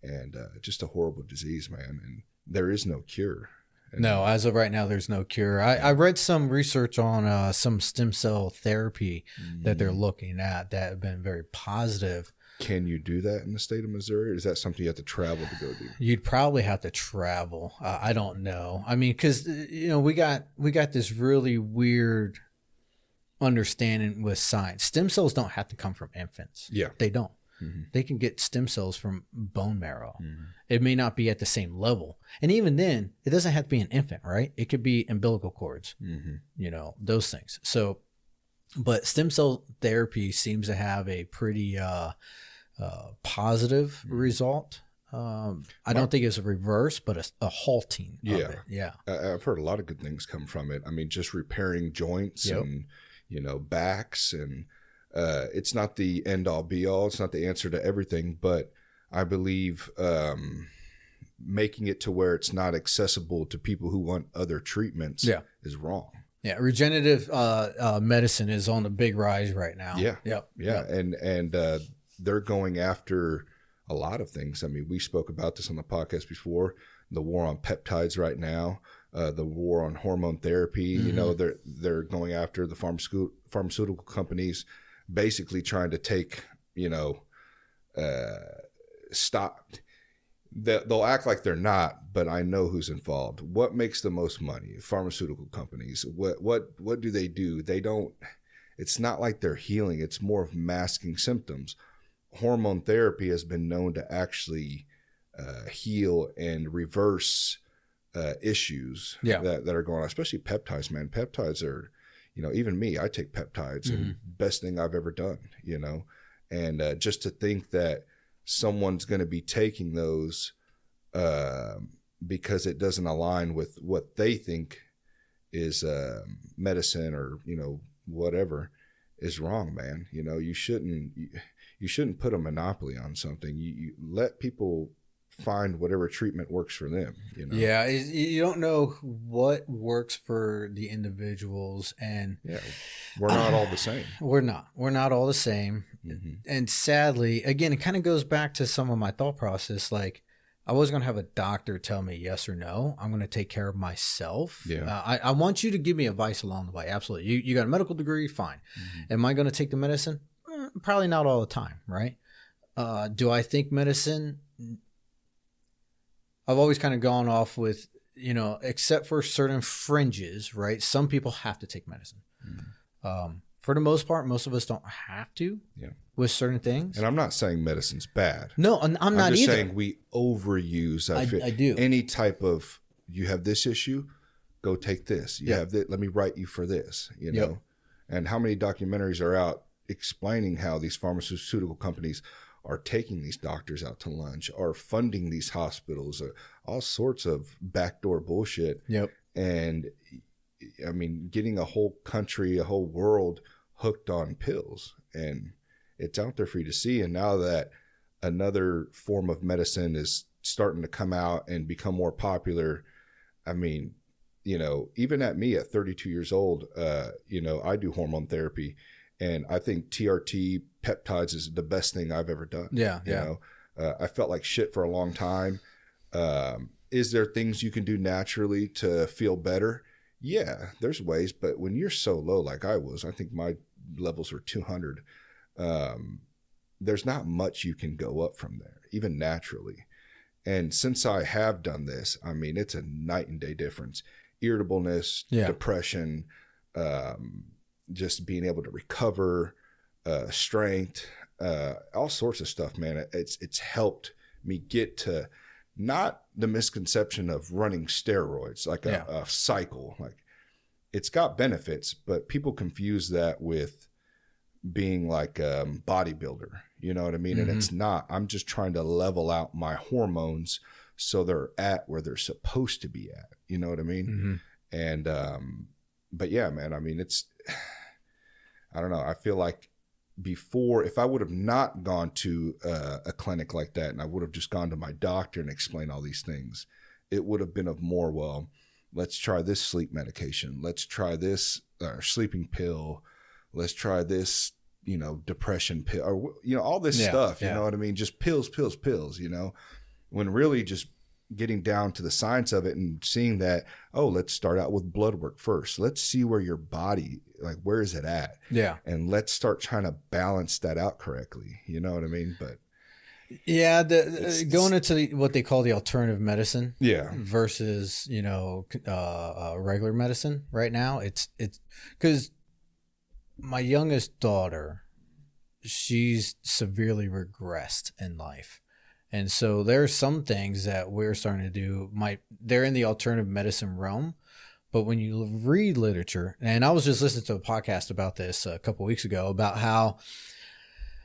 and just a horrible disease, man. And there is no cure. No, as of right now, there's no cure. I read some research on some stem cell therapy that they're looking at that have been very positive. Can you do that in the state of Missouri? Or is that something you have to travel to go do? You'd probably have to travel. I don't know. I mean, because we got this really weird understanding with science. Stem cells don't have to come from infants. Yeah, they don't. Mm-hmm. They can get stem cells from bone marrow. Mm-hmm. It may not be at the same level, and even then, it doesn't have to be an infant, right? It could be umbilical cords. Mm-hmm. Those things. So, but stem cell therapy seems to have a pretty positive result. I don't think it's a reverse, but a halting of it. Yeah. I've heard a lot of good things come from it. I mean, just repairing joints and, backs, and it's not the end all be all. It's not the answer to everything, but I believe making it to where it's not accessible to people who want other treatments is wrong. Yeah, regenerative medicine is on the big rise right now. Yeah. And they're going after a lot of things. I mean, we spoke about this on the podcast before, the war on peptides right now, the war on hormone therapy. Mm-hmm. They're going after the pharmaceutical companies, basically trying to take, stop. They'll act like they're not, but I know who's involved. What makes the most money? Pharmaceutical companies. What do? They don't. It's not like they're healing. It's more of masking symptoms. Hormone therapy has been known to actually heal and reverse issues that are going on, especially peptides, man. Peptides are, even me, I take peptides, and best thing I've ever done, and just to think that someone's going to be taking those because it doesn't align with what they think is medicine or, whatever is wrong, man. You shouldn't put a monopoly on something. You let people find whatever treatment works for them. Yeah, you don't know what works for the individuals, and we're not all the same. We're not all the same. Mm-hmm. And sadly, again, it kind of goes back to some of my thought process. Like, I wasn't going to have a doctor tell me yes or no. I'm going to take care of myself. Yeah. I want you to give me advice along the way. Absolutely. You got a medical degree? Fine. Mm-hmm. Am I going to take the medicine? Probably not all the time, right? Do I think medicine? I've always kind of gone off with, except for certain fringes, right? Some people have to take medicine. Mm-hmm. For the most part, most of us don't have to with certain things. And I'm not saying medicine's bad. No, I'm not either. I'm just saying we overuse. I do. Any type of, you have this issue, go take this. You have this, let me write you for this, know. And how many documentaries are out explaining how these pharmaceutical companies are taking these doctors out to lunch, are funding these hospitals, all sorts of backdoor bullshit. Yep. And I mean, getting a whole country, a whole world hooked on pills, and it's out there for you to see. And now that another form of medicine is starting to come out and become more popular, I mean, even at me at 32 years old, I do hormone therapy. And I think TRT peptides is the best thing I've ever done. Yeah. I felt like shit for a long time. Is there things you can do naturally to feel better? Yeah, there's ways. But when you're so low like I was, I think my levels were 200. There's not much you can go up from there, even naturally. And since I have done this, I mean, it's a night and day difference. Irritableness, depression, just being able to recover, strength, all sorts of stuff, man. It's helped me get to not the misconception of running steroids, like a cycle. Like, it's got benefits, but people confuse that with being like a bodybuilder. You know what I mean? And it's not. I'm just trying to level out my hormones so they're at where they're supposed to be at. You know what I mean? And, but yeah, man, I mean, I don't know. I feel like before, if I would have not gone to a clinic like that and I would have just gone to my doctor and explained all these things, it would have been of more, well, let's try this sleep medication. Let's try this sleeping pill. Let's try this, you know, depression pill, or, you know, all this stuff, you know what I mean? Just pills, you know, when really just getting down to the science of it and seeing that, oh, let's start out with blood work first. Let's see where your body, like, where is it at? Yeah. And let's start trying to balance that out correctly. You know what I mean? But yeah, going into what they call the alternative medicine versus, you know, regular medicine right now, it's because my youngest daughter, she's severely regressed in life. And so there's some things that we're starting to do, they're in the alternative medicine realm. But when you read literature, and I was just listening to a podcast about this a couple of weeks ago, about how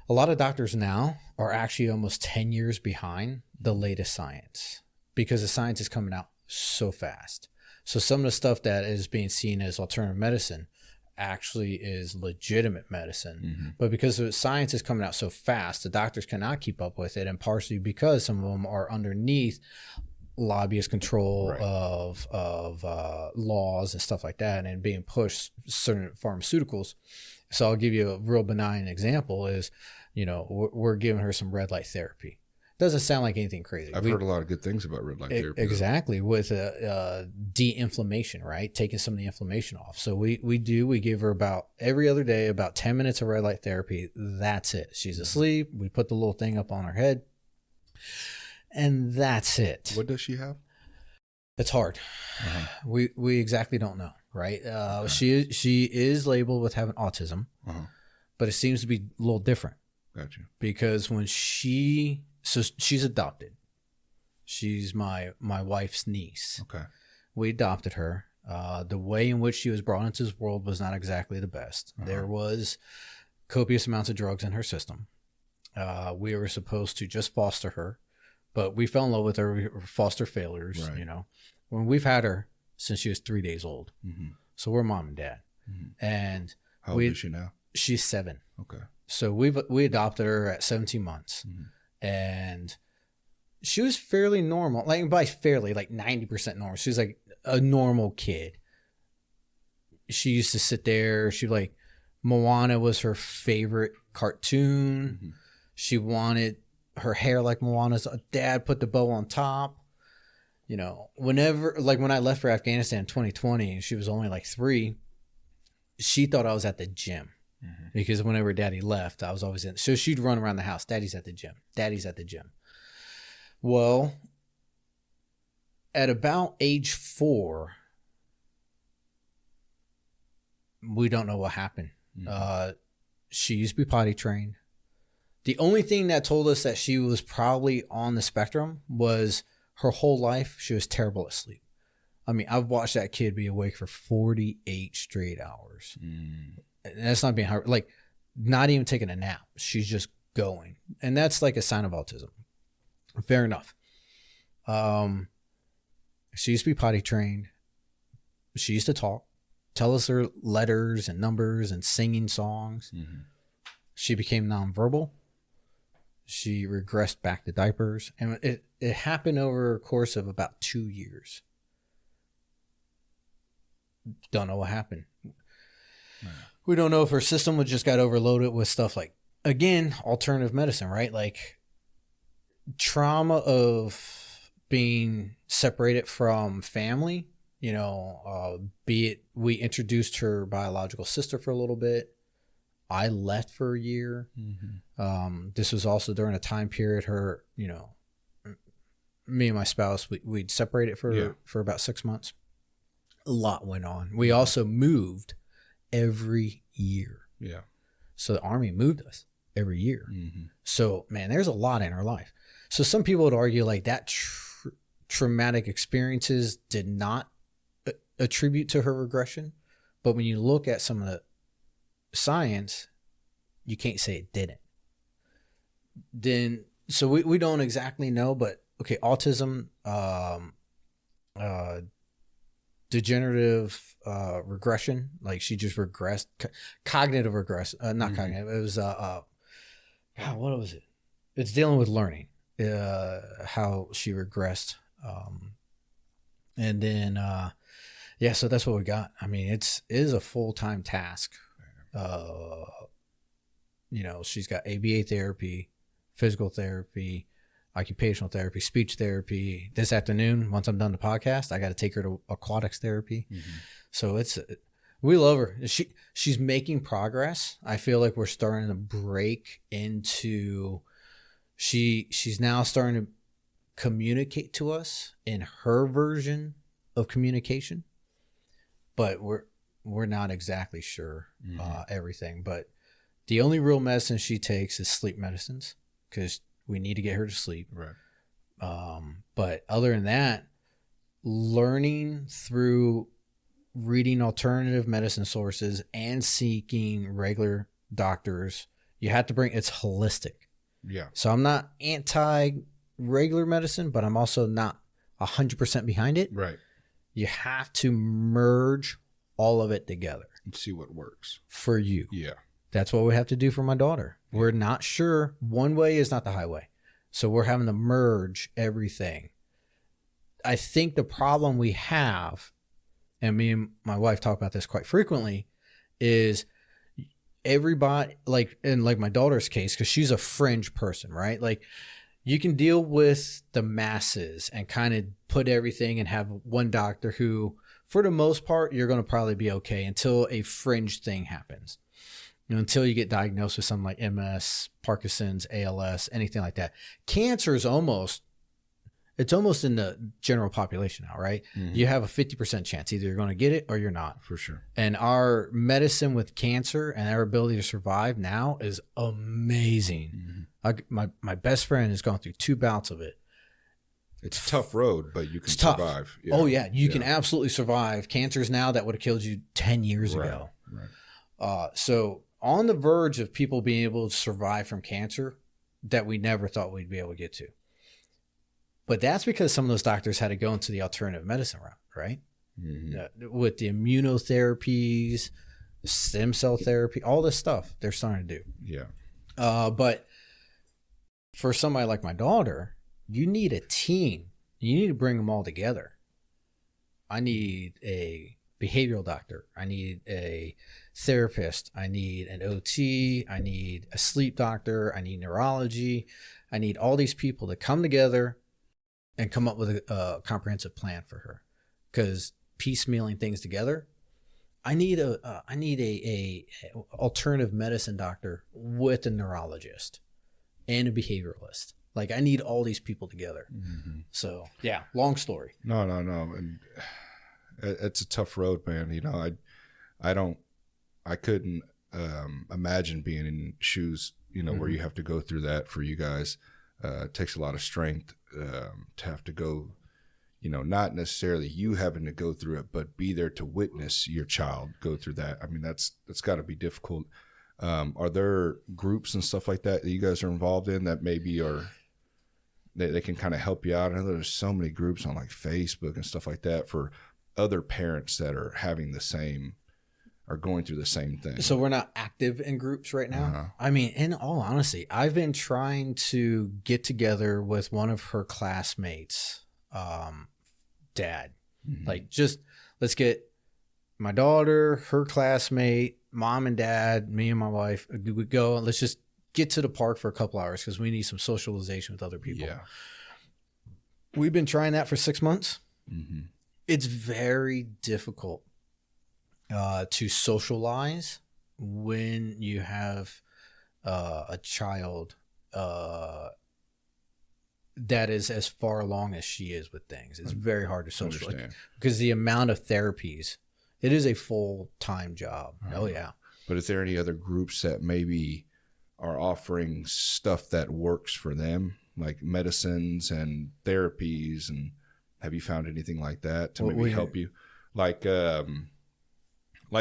a lot of doctors now are actually almost 10 years behind the latest science, because the science is coming out so fast. So some of the stuff that is being seen as alternative medicine actually is legitimate medicine. But because the science is coming out so fast, the doctors cannot keep up with it, and partially because some of them are underneath lobbyist control of laws and stuff like that, and being pushed certain pharmaceuticals. So I'll give you a real benign example is, you know, we're giving her some red light therapy. Doesn't sound like anything crazy. I've heard a lot of good things about red light therapy. Exactly, with de-inflammation, right? Taking some of the inflammation off. So we give her about every other day, about 10 minutes of red light therapy. That's it. She's asleep. We put the little thing up on her head, and that's it. What does she have? It's hard. We exactly don't know, right? She is labeled with having autism, but it seems to be a little different. Gotcha. Because when so she's adopted. She's my wife's niece. Okay. We adopted her. The way in which she was brought into this world was not exactly the best. There was copious amounts of drugs in her system. We were supposed to just foster her, but we fell in love with her. We were foster failures, you know. When we've had her since she was 3 days old. So we're mom and dad. And how old is she now? She's 7. Okay. So we adopted her at 17 months. And she was fairly normal. Like, by fairly, like 90% normal. She was like a normal kid. She used to sit there. Moana was her favorite cartoon. She wanted her hair like Moana's. Dad put the bow on top. You know, whenever, like when I left for Afghanistan in 2020, and she was only like 3, she thought I was at the gym. Because whenever Daddy left, I was always in. So she'd run around the house. Daddy's at the gym. Daddy's at the gym. Well, at about age 4, we don't know what happened. She used to be potty trained. The only thing that told us that she was probably on the spectrum was her whole life she was terrible at sleep. I mean, I've watched that kid be awake for 48 straight hours. And that's not being hard, like not even taking a nap. She's just going. And that's like a sign of autism. Fair enough. She used to be potty trained. She used to talk, tell us her letters and numbers and singing songs. She became nonverbal. She regressed back to diapers. And it happened over a course of about 2 years. Don't know what happened. We don't know if her system just got overloaded with stuff like, again, alternative medicine, right? Like trauma of being separated from family, you know, be it we introduced her biological sister for a little bit. I left for a year. This was also during a time period her, you know, me and my spouse, we'd separated for about 6 months. A lot went on. We also moved every year. Yeah. So the Army moved us every year. Mm-hmm. So, man, there's a lot in our life. So some people would argue like that traumatic experiences did not attribute to her regression. But when you look at some of the science, you can't say it didn't. Then, so we don't exactly know, but okay, autism, degenerative regression, like she just regressed, cognitive regression, not cognitive. It was God, what was it? It's dealing with learning, how she regressed, and then yeah, so that's what we got. I mean, it is a full-time task. You know, she's got ABA therapy, physical therapy, occupational therapy, speech therapy. This afternoon, once I'm done the podcast, I got to take her to aquatics therapy. Mm-hmm. So we love her. She's making progress. I feel like we're starting to break into, she's now starting to communicate to us in her version of communication, but we're not exactly sure everything. But the only real medicine she takes is sleep medicines, because we need to get her to sleep. Right. But other than that, learning through reading alternative medicine sources and seeking regular doctors, you have to it's holistic. Yeah. So I'm not anti regular medicine, but I'm also not 100% behind it. Right. You have to merge all of it together and see what works for you. Yeah. That's what we have to do for my daughter. We're not sure. One way is not the highway. So we're having to merge everything. I think the problem we have, and me and my wife talk about this quite frequently, is everybody, like in like my daughter's case, because she's a fringe person, right? Like you can deal with the masses and kind of put everything and have one doctor who, for the most part, you're going to probably be okay until a fringe thing happens. You know, until you get diagnosed with something like MS, Parkinson's, ALS, anything like that. Cancer is almost in the general population now, right? Mm-hmm. You have a 50% chance. Either you're going to get it or you're not. For sure. And our medicine with cancer and our ability to survive now is amazing. Mm-hmm. My best friend has gone through 2 bouts of it. It's a tough road, but you can survive. Yeah. Oh, yeah. You can absolutely survive. Cancers now that would have killed you 10 years ago. Right. So on the verge of people being able to survive from cancer that we never thought we'd be able to get to. But that's because some of those doctors had to go into the alternative medicine route, right? Mm-hmm. With the immunotherapies, the stem cell therapy, all this stuff they're starting to do. Yeah. But for somebody like my daughter, you need a team. You need to bring them all together. I need a behavioral doctor. I need a therapist. I need an OT. I need a sleep doctor. I need neurology. I need all these people to come together and come up with a comprehensive plan for her. Because piecemealing things together, I need a alternative medicine doctor with a neurologist and a behavioralist. Like I need all these people together. Mm-hmm. So yeah, long story. No. And it's a tough road, man. You know, I couldn't imagine being in shoes, you know, where you have to go through that for you guys. It takes a lot of strength to have to go, you know, not necessarily you having to go through it, but be there to witness your child go through that. I mean, that's got to be difficult. Are there groups and stuff like that you guys are involved in that maybe they can kind of help you out? I know there's so many groups on like Facebook and stuff like that for other parents that are having are going through the same thing. So we're not active in groups right now. Uh-huh. I mean, in all honesty, I've been trying to get together with one of her classmates, dad. Mm-hmm. Like just let's get my daughter, her classmate, mom and dad, me and my wife, we go and let's just get to the park for a couple hours because we need some socialization with other people. Yeah. We've been trying that for 6 months. Mm-hmm. It's very difficult to socialize when you have a child that is as far along as she is with things. It's very hard to socialize Understand. because the amount of therapies, it is a full-time job. Oh yeah. But is there any other groups that maybe are offering stuff that works for them, like medicines and therapies? And have you found anything like that to maybe help you? Like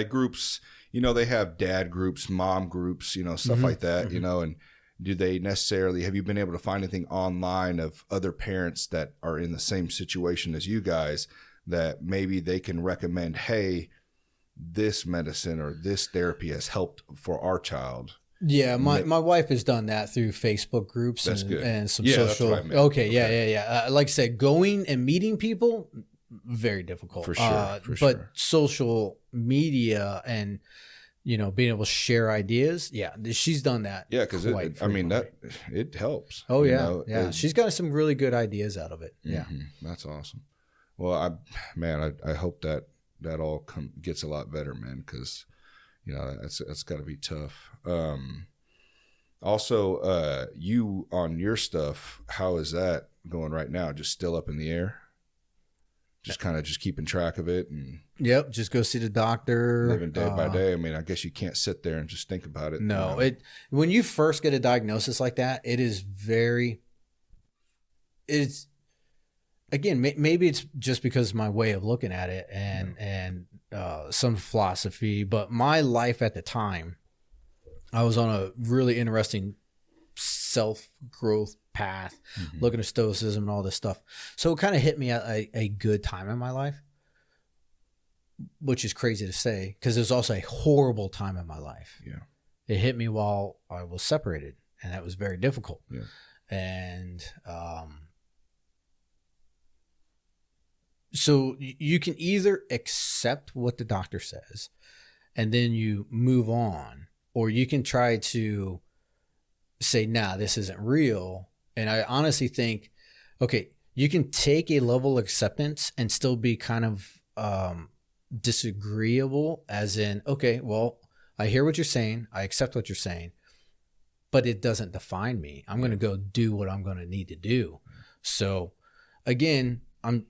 groups, you know, they have dad groups, mom groups, you know, stuff like that, you know, and do they necessarily, have you been able to find anything online of other parents that are in the same situation as you guys that maybe they can recommend, hey, this medicine or this therapy has helped for our child? Yeah, my wife has done that through Facebook groups and some social. That's what I meant. Okay, yeah. Like I said, going and meeting people, very difficult. For sure, but social media and, you know, being able to share ideas, yeah, she's done that. Yeah, because it helps. Oh yeah, know? yeah. She's got some really good ideas out of it. Yeah, that's awesome. Well, I hope that all gets a lot better, man, because you know that's got to be tough. Also, you on your stuff, how is that going right now? Just still up in the air? Just kind of keeping track of it and just go see the doctor, living day by day. I mean, I guess you can't sit there and just think about it. No, you know? When you first get a diagnosis like that, again, maybe it's just because of my way of looking at it and some philosophy, but my life at the time, I was on a really interesting self-growth path, looking at stoicism and all this stuff. So it kind of hit me at a good time in my life, which is crazy to say because it was also a horrible time in my life. Yeah. It hit me while I was separated, and that was very difficult. Yeah. And so you can either accept what the doctor says and then you move on, or you can try to say, nah, this isn't real. And I honestly think, okay, you can take a level of acceptance and still be kind of disagreeable, as in, okay, well, I hear what you're saying. I accept what you're saying, but it doesn't define me. I'm going to go do what I'm going to need to do. So again, I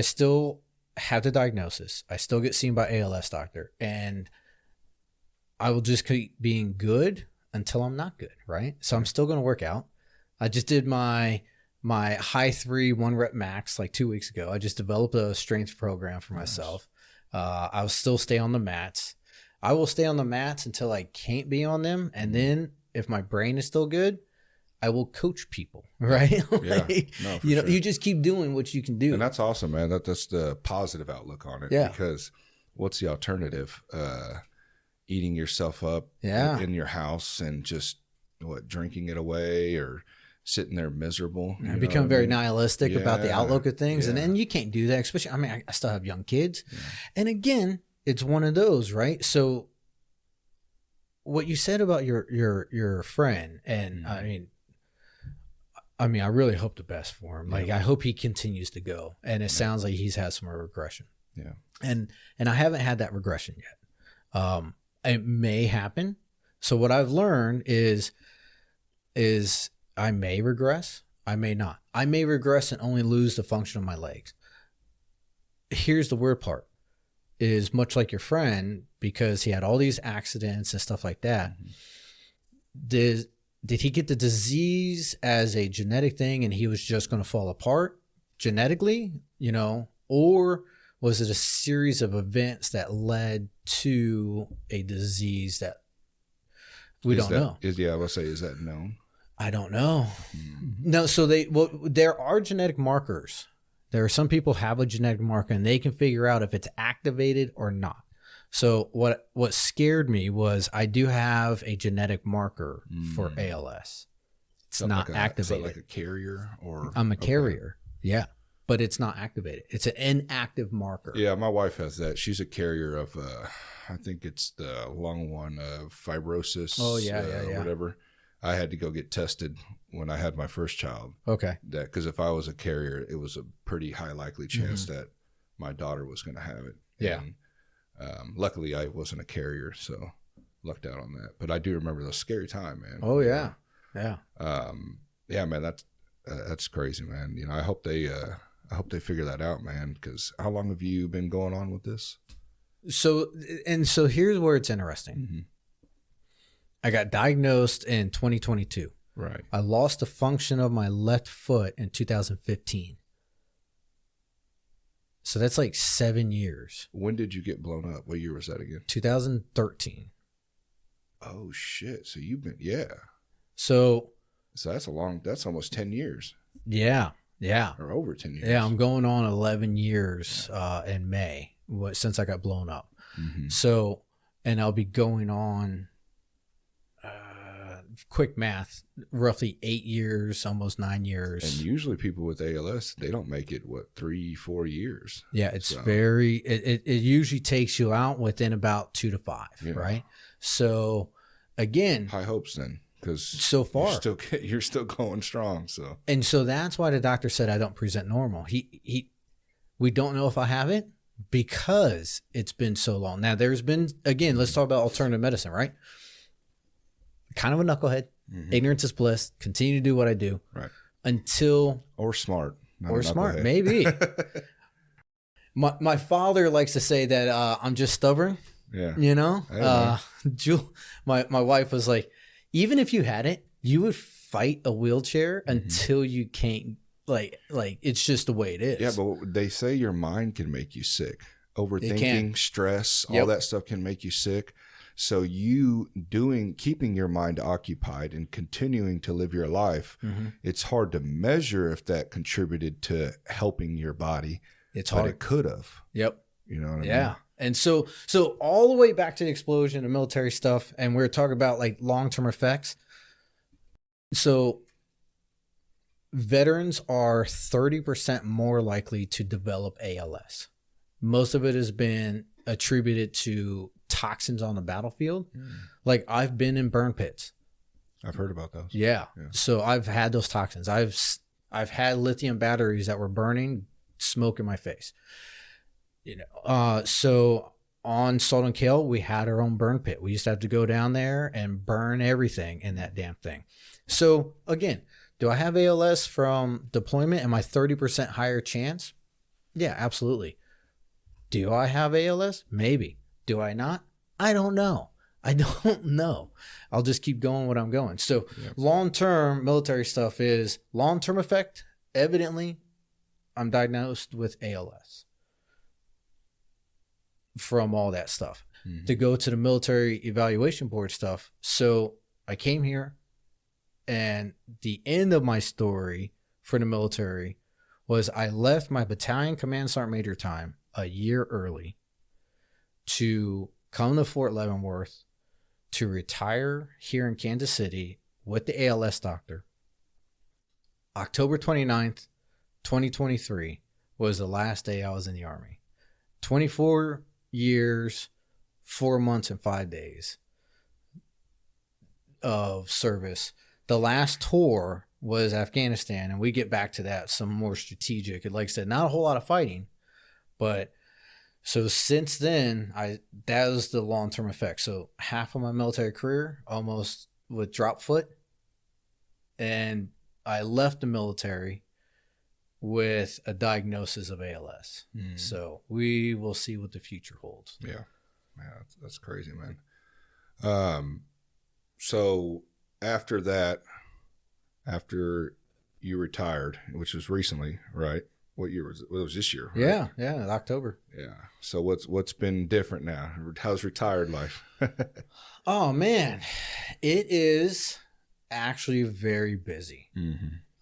still have the diagnosis. I still get seen by ALS doctor, and I will just keep being good until I'm not good, right? So I'm still going to work out. I just did my high 3 1 rep max like 2 weeks ago. I just developed a strength program for myself. I will still stay on the mats. I will stay on the mats until I can't be on them. And then if my brain is still good, I will coach people, right? You just keep doing what you can do. And that's awesome, man. That's the positive outlook on it. Yeah. Because what's the alternative? Eating yourself up in your house and just drinking it away or sitting there miserable. I become very nihilistic about the outlook of things. And then you can't do that, especially, I mean, I still have young kids. Yeah. And again, it's one of those, right? So what you said about your friend, and I mean, I really hope the best for him. Like, I hope he continues to go. And it sounds like he's had some regression. Yeah. And I haven't had that regression yet. It may happen. So what I've learned is I may regress. I may not. I may regress and only lose the function of my legs. Here's the weird part. Is much like your friend, because he had all these accidents and stuff like that. Did he get the disease as a genetic thing and he was just going to fall apart genetically, you know, or was it a series of events that led to a disease that we don't know? I will say, is that known? I don't know. No. So there are genetic markers. There are some people have a genetic marker and they can figure out if it's activated or not. So what scared me was I do have a genetic marker for ALS. It's not activated. Is that like a carrier or? I'm a carrier. Yeah. But it's not activated. It's an inactive marker. Yeah, my wife has that. She's a carrier of, I think it's the lung one, fibrosis. Oh, yeah. Whatever. I had to go get tested when I had my first child. Okay. Because if I was a carrier, it was a pretty high likely chance that my daughter was going to have it. Yeah. And, luckily, I wasn't a carrier, so lucked out on that. But I do remember the scary time, man. Oh, yeah. Yeah. Yeah, man, that's crazy, man. You know, I hope they figure that out, man. Because how long have you been going on with this? So here's where it's interesting. Mm-hmm. I got diagnosed in 2022. Right. I lost the function of my left foot in 2015. So that's like 7 years. When did you get blown up? What year was that again? 2013. Oh shit! So you've been So that's that's almost 10 years. Yeah. Or over 10 years. Yeah, I'm going on 11 years in May since I got blown up. Mm-hmm. So, and I'll be going on, quick math, roughly 8 years, almost 9 years. And usually people with ALS, they don't make it, 3-4 years. Yeah, it's it usually takes you out within about 2 to 5, right? So, again. High hopes then. Because so far you're still going strong. So that's why the doctor said I don't present normal. We don't know if I have it because it's been so long. Now there's been, again, let's talk about alternative medicine, right? Kind of a knucklehead. Mm-hmm. Ignorance is bliss. Continue to do what I do, right? Until smart, maybe. My father likes to say that I'm just stubborn. Yeah, you know. My wife was like, even if you had it, you would fight a wheelchair until you can't, like it's just the way it is. Yeah, but they say your mind can make you sick. Overthinking, stress, all that stuff can make you sick. So keeping your mind occupied and continuing to live your life, it's hard to measure if that contributed to helping your body. It's hard. But it could have. Yep. You know what I mean? Yeah. And so all the way back to the explosion and military stuff, and we're talking about like long-term effects. So veterans are 30% more likely to develop ALS. Most of it has been attributed to toxins on the battlefield. Like I've been in burn pits. I've heard about those. Yeah. So I've had those toxins. I've had lithium batteries that were burning, smoke in my face. You know, so on Salt and Kale, we had our own burn pit. We used to have to go down there and burn everything in that damn thing. So again, do I have ALS from deployment? Am I 30% higher chance? Yeah, absolutely. Do I have ALS? Maybe. Do I not? I don't know. I'll just keep going what I'm going. So long-term military stuff is long-term effect. Evidently, I'm diagnosed with ALS from all that stuff. To go to the military evaluation board stuff. So I came here, and the end of my story for the military was I left my battalion Command Sergeant Major time a year early to come to Fort Leavenworth to retire here in Kansas City with the ALS doctor. October 29th, 2023 was the last day I was in the Army. 24 years, 4 months, and 5 days of service. The last tour was Afghanistan, and we get back to that, some more strategic. And like I said, not a whole lot of fighting, but so since then, that was the long-term effect. So half of my military career almost with drop foot, and I left the military with a diagnosis of ALS. So we will see what the future holds. Yeah. That's crazy, man. So after that, after you retired, which was recently, right? What year was it? Well, it was this year, right? Yeah, October. Yeah. So what's been different now? How's retired life? Oh man, it is actually very busy.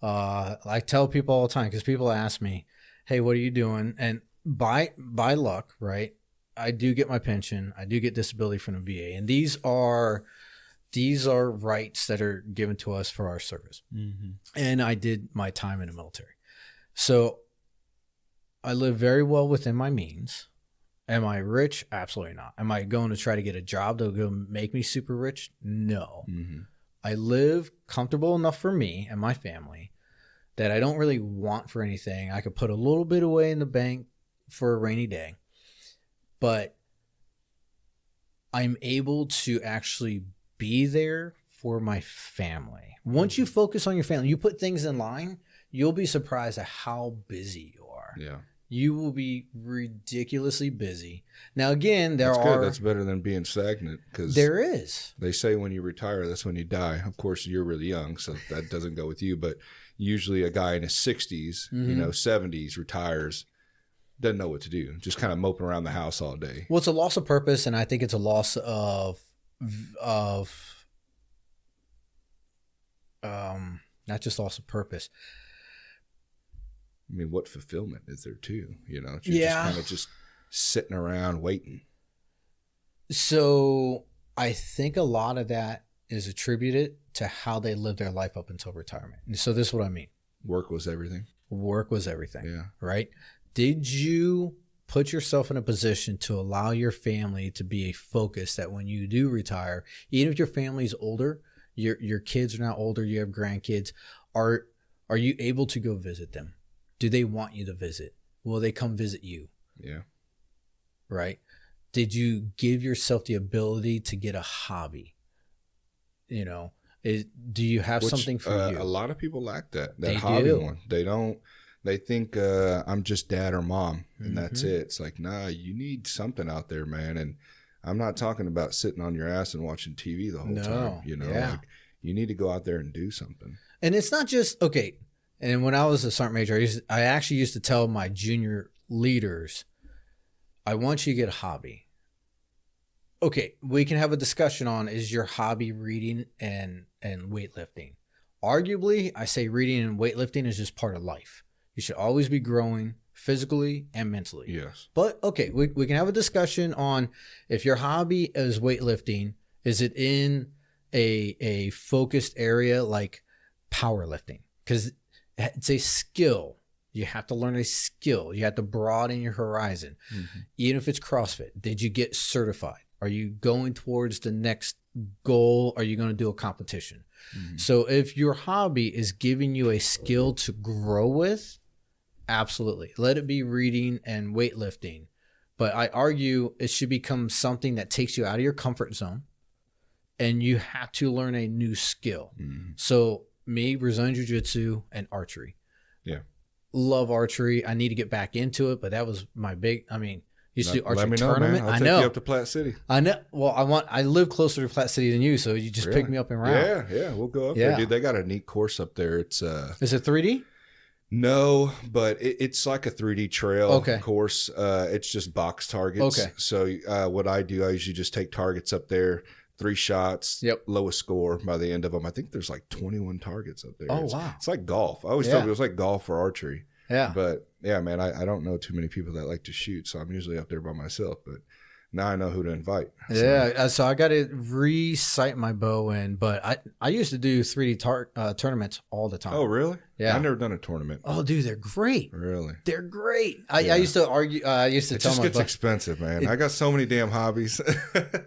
I tell people all the time, because people ask me, "Hey, what are you doing?" And by luck, right, I do get my pension. I do get disability from the VA, and these are rights that are given to us for our service. And I did my time in the military, so I live very well within my means. Am I rich? Absolutely not. Am I going to try to get a job that will go make me super rich? No. I live comfortable enough for me and my family that I don't really want for anything. I could put a little bit away in the bank for a rainy day, but I'm able to actually be there for my family. Once you focus on your family, you put things in line, you'll be surprised at how busy you are. Yeah. You will be ridiculously busy. Now, again, That's good. That's better than being stagnant, because there is. They say when you retire, that's when you die. Of course, you're really young, so that doesn't go with you. But usually a guy in his 60s, 70s retires, doesn't know what to do, just kind of moping around the house all day. Well, it's a loss of purpose, and I think it's a loss of not just loss of purpose. I mean, what fulfillment is there too? You're just kind of just sitting around waiting. So I think a lot of that is attributed to how they live their life up until retirement. And so this is what I mean. Work was everything. Work was everything. Yeah. Right? Did you put yourself in a position to allow your family to be a focus that when you do retire, even if your family's older, your kids are now older, you have grandkids, are you able to go visit them? Do they want you to visit? Will they come visit you? Yeah. Right? Did you give yourself the ability to get a hobby? Do you have something for you? A lot of people lack that They hobby do. one. They don't. They think I'm just dad or mom, and that's it. It's like, nah, you need something out there, man. And I'm not talking about sitting on your ass and watching TV the whole time. Like, you need to go out there and do something. And it's not just, okay. And when I was a sergeant major, I actually used to tell my junior leaders, I want you to get a hobby. Okay, we can have a discussion on, is your hobby reading and weightlifting? Arguably, I say reading and weightlifting is just part of life. You should always be growing physically and mentally. Yes. But okay, we can have a discussion on, if your hobby is weightlifting, is it in a focused area like powerlifting? Because it's a skill. You have to learn a skill. You have to broaden your horizon. Mm-hmm. Even if it's CrossFit, did you get certified? Are you going towards the next goal? Are you going to do a competition? Mm-hmm. So if your hobby is giving you a skill to grow with, absolutely. Let it be reading and weightlifting. But I argue it should become something that takes you out of your comfort zone, and you have to learn a new skill. Mm-hmm. So me, Brazilian Jiu Jitsu and archery. Yeah. Love archery. I need to get back into it, but that was my big, used to do archery tournament. I'll take you up to Platte City. I know. Well, I live closer to Platte City than you, so you just pick me up and round. Yeah, we'll go up there, dude. They got a neat course up there. It's Is it 3D? No, but it's like a 3D trail course. It's just box targets. Okay. So what I do, I usually just take targets up there, 3 shots, lowest score by the end of them. I think there's like 21 targets up there. Wow. It's like golf. I always thought it was like golf for archery. Yeah. But yeah, man, I don't know too many people that like to shoot, so I'm usually up there by myself. But now I know who to invite. So I got to re-sight my bow in, but I used to do 3D tournaments all the time. Oh, really? Yeah. I've never done a tournament. Oh, dude, they're great. Really? They're great. I used to argue. I used to tell my buddy. It just gets expensive, man. I got so many damn hobbies.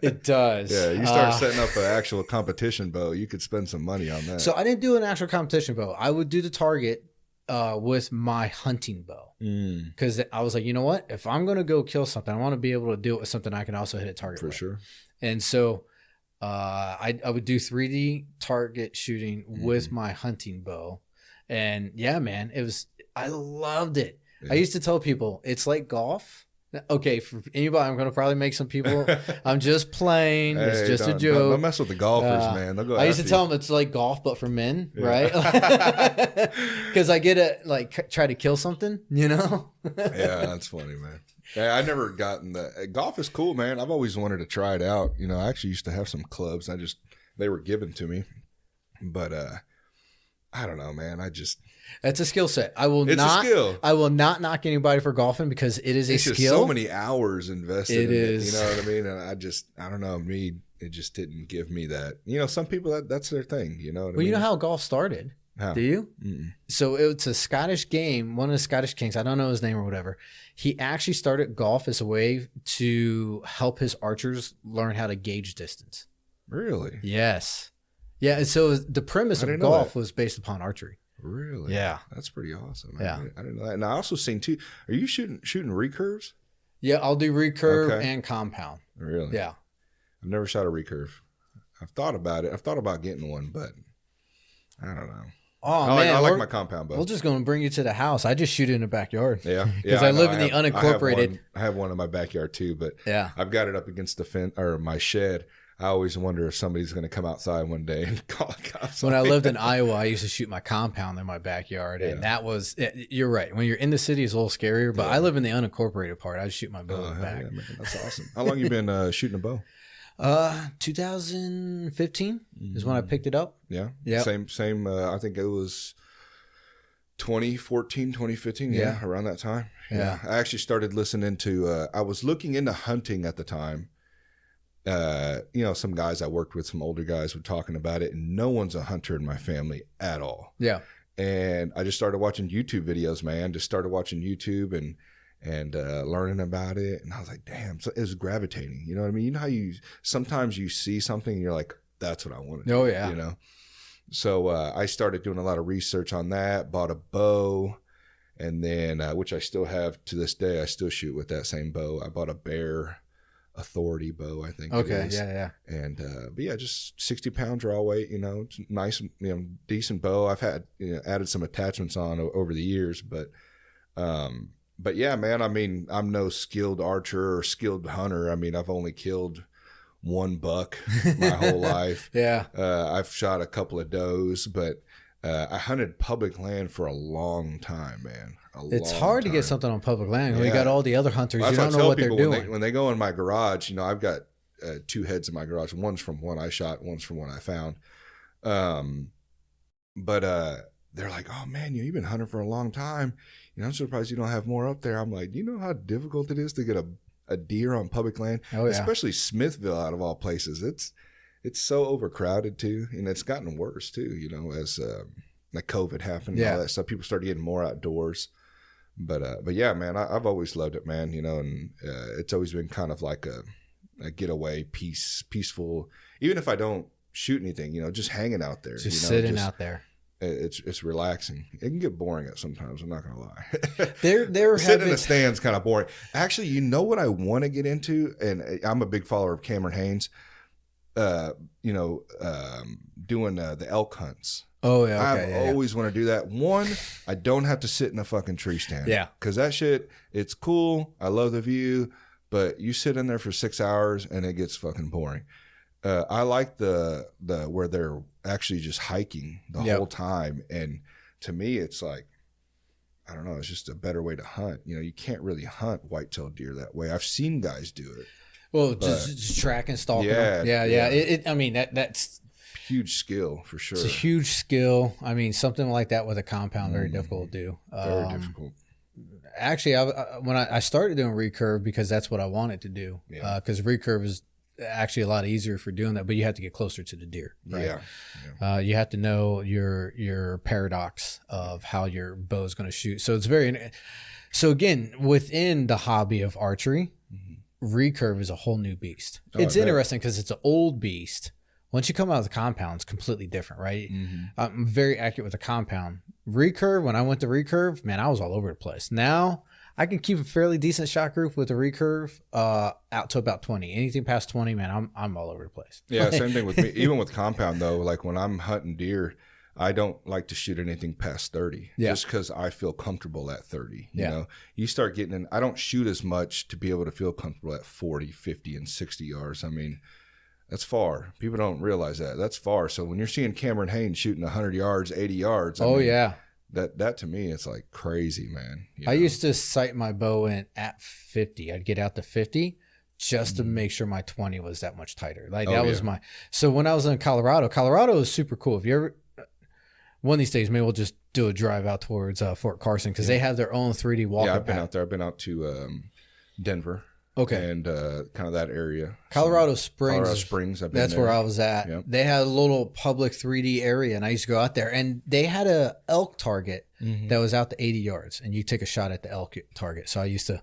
It does. Yeah, you start setting up an actual competition bow, you could spend some money on that. So I didn't do an actual competition bow. I would do the target with my hunting bow. Because I was like, you know what? If I'm going to go kill something, I want to be able to do it with something I can also hit a target with. For sure. And so I would do 3D target shooting with my hunting bow. And yeah, man, I loved it. Yeah. I used to tell people it's like golf. Okay, for anybody, I'm going to probably make some people. I'm just playing. It's just a joke. Don't mess with the golfers, man. They'll go. I used to tell them it's like golf, but for men, right? Because I get to try to kill something, Yeah, that's funny, man. Yeah, I never gotten that. Golf is cool, man. I've always wanted to try it out. I actually used to have some clubs. They were given to me, but I don't know, man. It's a skill set. I will not knock anybody for golfing because it is a skill. It's just so many hours invested in is. It, you know what I mean? And I don't know, it just didn't give me that. Some people, that's their thing, you know what I mean? You know how golf started? How? Do you? Mm-mm. So it's a Scottish game, one of the Scottish kings, I don't know his name or whatever. He actually started golf as a way to help his archers learn how to gauge distance. Really? Yes. Yeah, and so the premise of golf was based upon archery. Really? Yeah. That's pretty awesome. Yeah. I didn't know that. And I also seen too, are you shooting recurves? Yeah, I'll do recurve and compound. Really? Yeah. I've never shot a recurve. I've thought about it. I've thought about getting one, but I don't know. Oh, man. I like we're my compound bow. We're just going to bring you to the house. I just shoot it in the backyard. Yeah. Because I live in the unincorporated. I have one in my backyard too, but yeah, I've got it up against the fence or my shed. I always wonder if somebody's going to come outside one day and call the cops. When I lived in Iowa, I used to shoot my compound in my backyard. And that was, you're right. When you're in the city, it's a little scarier, but I live in the unincorporated part. I just shoot my bow in the back. Yeah, man, that's awesome. How long you been shooting a bow? 2015 is when I picked it up. Yeah. Yeah. Same. I think it was 2014, 2015. Yeah. Around that time. Yeah. I actually started listening to, I was looking into hunting at the time. Some guys I worked with, some older guys were talking about it, and no one's a hunter in my family at all. Yeah. And I just started watching YouTube videos, man. Just started watching YouTube and learning about it. And I was like, damn, so it was gravitating. You know what I mean? You know how sometimes you see something and you're like, that's what I want to do. Oh, yeah. You know? So I started doing a lot of research on that, bought a bow, and then, which I still have to this day, I still shoot with that same bow. I bought a Bear Authority bow, I think. Okay. It is. Yeah. And, but yeah, just 60-pound draw weight, nice, decent bow. I've had, added some attachments on over the years, but yeah, man, I mean, I'm no skilled archer or skilled hunter. I mean, I've only killed one buck my whole life. Yeah. I've shot a couple of does, but I hunted public land for a long time, man. It's hard to get something on public land. Yeah. We got all the other hunters. Well, you don't know what they're doing. When they go in my garage, I've got 2 heads in my garage. One's from one I shot, one's from one I found. But they're like, oh, man, you've been hunting for a long time. I'm surprised you don't have more up there. I'm like, do you know how difficult it is to get a deer on public land? Oh, yeah. Especially Smithville, out of all places. It's so overcrowded too, and it's gotten worse too. As like COVID happened, and all that stuff, people started getting more outdoors. But yeah, man, I've always loved it, man. And it's always been kind of like a getaway, peaceful. Even if I don't shoot anything, just hanging out there, just sitting out there. It's relaxing. It can get boring at sometimes. I'm not gonna lie. There sitting in the stands kind of boring. Actually, you know what I want to get into, and I'm a big follower of Cameron Haynes. Doing the elk hunts. Oh yeah, okay, I always want to do that. One, I don't have to sit in a fucking tree stand. Yeah, because that shit, it's cool. I love the view, but you sit in there for 6 hours and it gets fucking boring. I like the where they're actually just hiking the whole time, and to me, it's like, I don't know, it's just a better way to hunt. You can't really hunt white-tailed deer that way. I've seen guys do it. Well, just track and stalking. Yeah. I mean, that's huge skill for sure. It's a huge skill. I mean, something like that with a compound, very difficult to do. Very difficult. Actually, when I started doing recurve, because that's what I wanted to do. Because recurve is actually a lot easier for doing that, but you have to get closer to the deer. Right? Yeah. You have to know your paradox of how your bow is going to shoot. So it's so again, within the hobby of archery, recurve is a whole new beast. It's interesting because it's an old beast. Once you come out of the compound, it's completely different, right? I'm very accurate with the compound. Recurve, when I went to recurve, man, I was all over the place. Now I can keep a fairly decent shot group with a recurve out to about 20. Anything past 20, man, I'm all over the place. Yeah, same thing with me. Even with compound though, like when I'm hunting deer, I don't like to shoot anything past 30 just because I feel comfortable at 30. You know, you start getting in, I don't shoot as much to be able to feel comfortable at 40, 50, and 60 yards. I mean, that's far. People don't realize that. That's far. So when you're seeing Cameron Haynes shooting 100 yards, 80 yards. I mean, that to me, it's like crazy, man. I used to sight my bow in at 50. I'd get out to 50 just to make sure my 20 was that much tighter. Like that was so when I was in Colorado is super cool. If you ever, one of these days, maybe we'll just do a drive out towards Fort Carson because they have their own 3D walking. Yeah, I've been out there. I've been out to Denver. Okay. And kind of that area. Colorado Springs. I've been that's there. Where I was at. Yep. They had a little public 3D area, and I used to go out there. And they had a elk target that was out to 80 yards, and you take a shot at the elk target. So I used to,